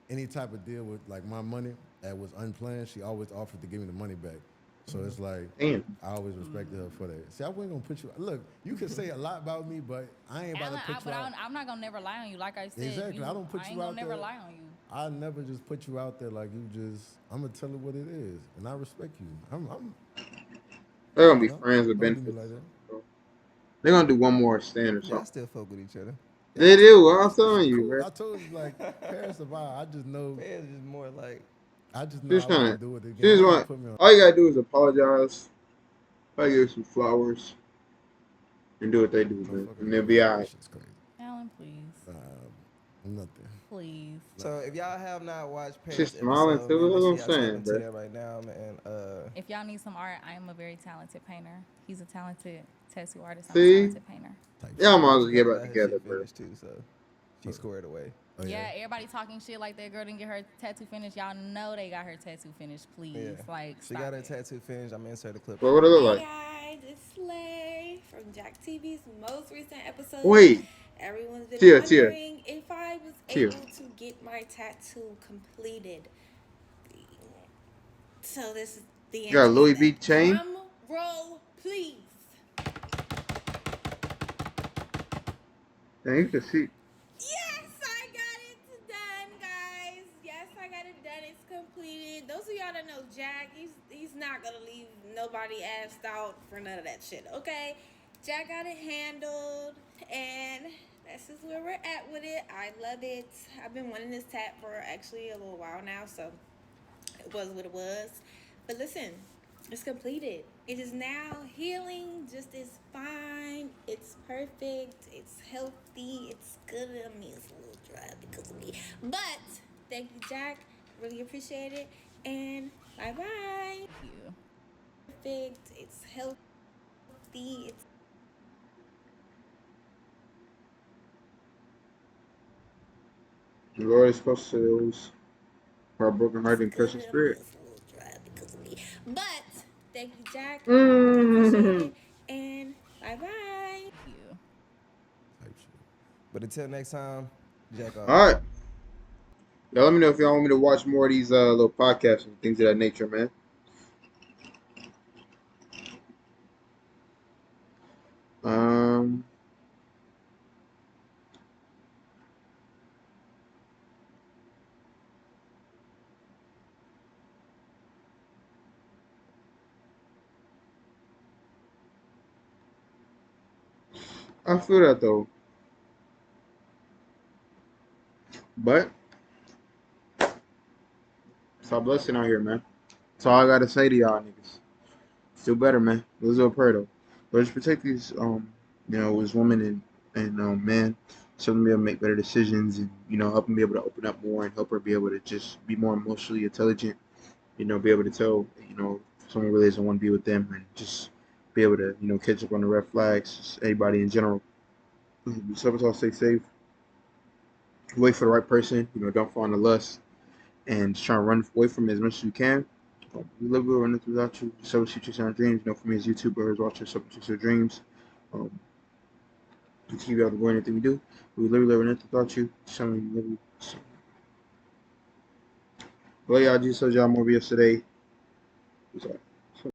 any type of deal with like my money that was unplanned, she always offered to give me the money back. So it's like Damn. I always respected her for that. See, I wasn't gonna put you. Look, you can say a lot about me, but I ain't about Alan, to put you out. I'm not gonna never lie on you. Like I said, Exactly. I don't put I you ain't gonna out never there. lie on you. I never just put you out there like you just. I'm gonna tell her what it is, and I respect you. I'm They're gonna be you know, friends with don't do me benefits. like that. Bro. They're gonna do one more stand or Y'all something. still fuck with each other. They Y'all do. still, I'm y'all still telling you, Cool. bro. I told you like Paris of I just know. man, it's just more like I just She know just I trying to. wouldn't do it She again. just Don't even want. put me on. All you gotta do is apologize. I give her some flowers and do what they do, man, Motherfucker and be they'll be like, alright. this shit's crazy. Alan, please, Nothing. please. so. If y'all have not watched She's Paris smiling episode, too. man, That's make what sure I'm y'all tap saying, into bro. that right now, man. If y'all need some art, I am a very talented painter. He's a talented tattoo artist. I'm a See, talented painter. Type y'all shit. might as But well you get never back got her together, shit bro. finished too, so she squared away. Oh, Yeah, everybody talking shit like that girl didn't get her tattoo finished. Y'all know they got her tattoo finished. Please, Yeah, like, she stop got her it. tattoo finished. I'm gonna insert the clip. But what it look Hey like? guys, it's Slay from Jack TV's most recent episode. Wait, Everyone's been Tia. wondering if I was able to get my tattoo completed. So this is the You got a answer Louis to V that. chain? Drum roll, please. Dang, you can see. Yes, I got it done, guys. Yes, I got it done. It's completed. Those of y'all that know Jack, he's not gonna leave nobody asked out for none of that shit. Okay, Jack got it handled, and this is where we're at with it. I love it. I've been wanting this tap for actually a little while now, so it was what it was. But listen, it's completed. It is now healing, just as fine. It's perfect. It's healthy. It's good. I mean, it's a little dry because of me. But thank you, Jack. Really appreciate it. And bye bye. You. Perfect. It's healthy. It's The Lord is supposed to those who are broken hearted and good. crushed in I mean, spirit. it's a little dry because of me. But thank you, Jack. Really appreciate Mm. it. And bye bye. You. Type shit. But until next time, Jack off. All right. Y'all let me know if y'all want me to watch more of these little podcasts and things of that nature, man. Um, I feel that though, but it's a blessing out here, man. That's all I gotta say to y'all niggas. Still better, man. Let's do a prayer though. But just protect these, these women and men, so them be able to make better decisions and help them be able to open up more and help her be able to just be more emotionally intelligent. Be able to tell, if someone really doesn't want to be with them and just be able to, catch up on the red flags. Just anybody in general. So us all stay safe. Wait for the right person. Don't fall into lust and just try to run away from it as much as you can. We live with running without you. So shoot your dreams. For me as YouTubers, watch your your dreams. Um, continue to avoid anything we do. We literally live nothing without you. Showing you. Well, y'all just saw y'all more yesterday.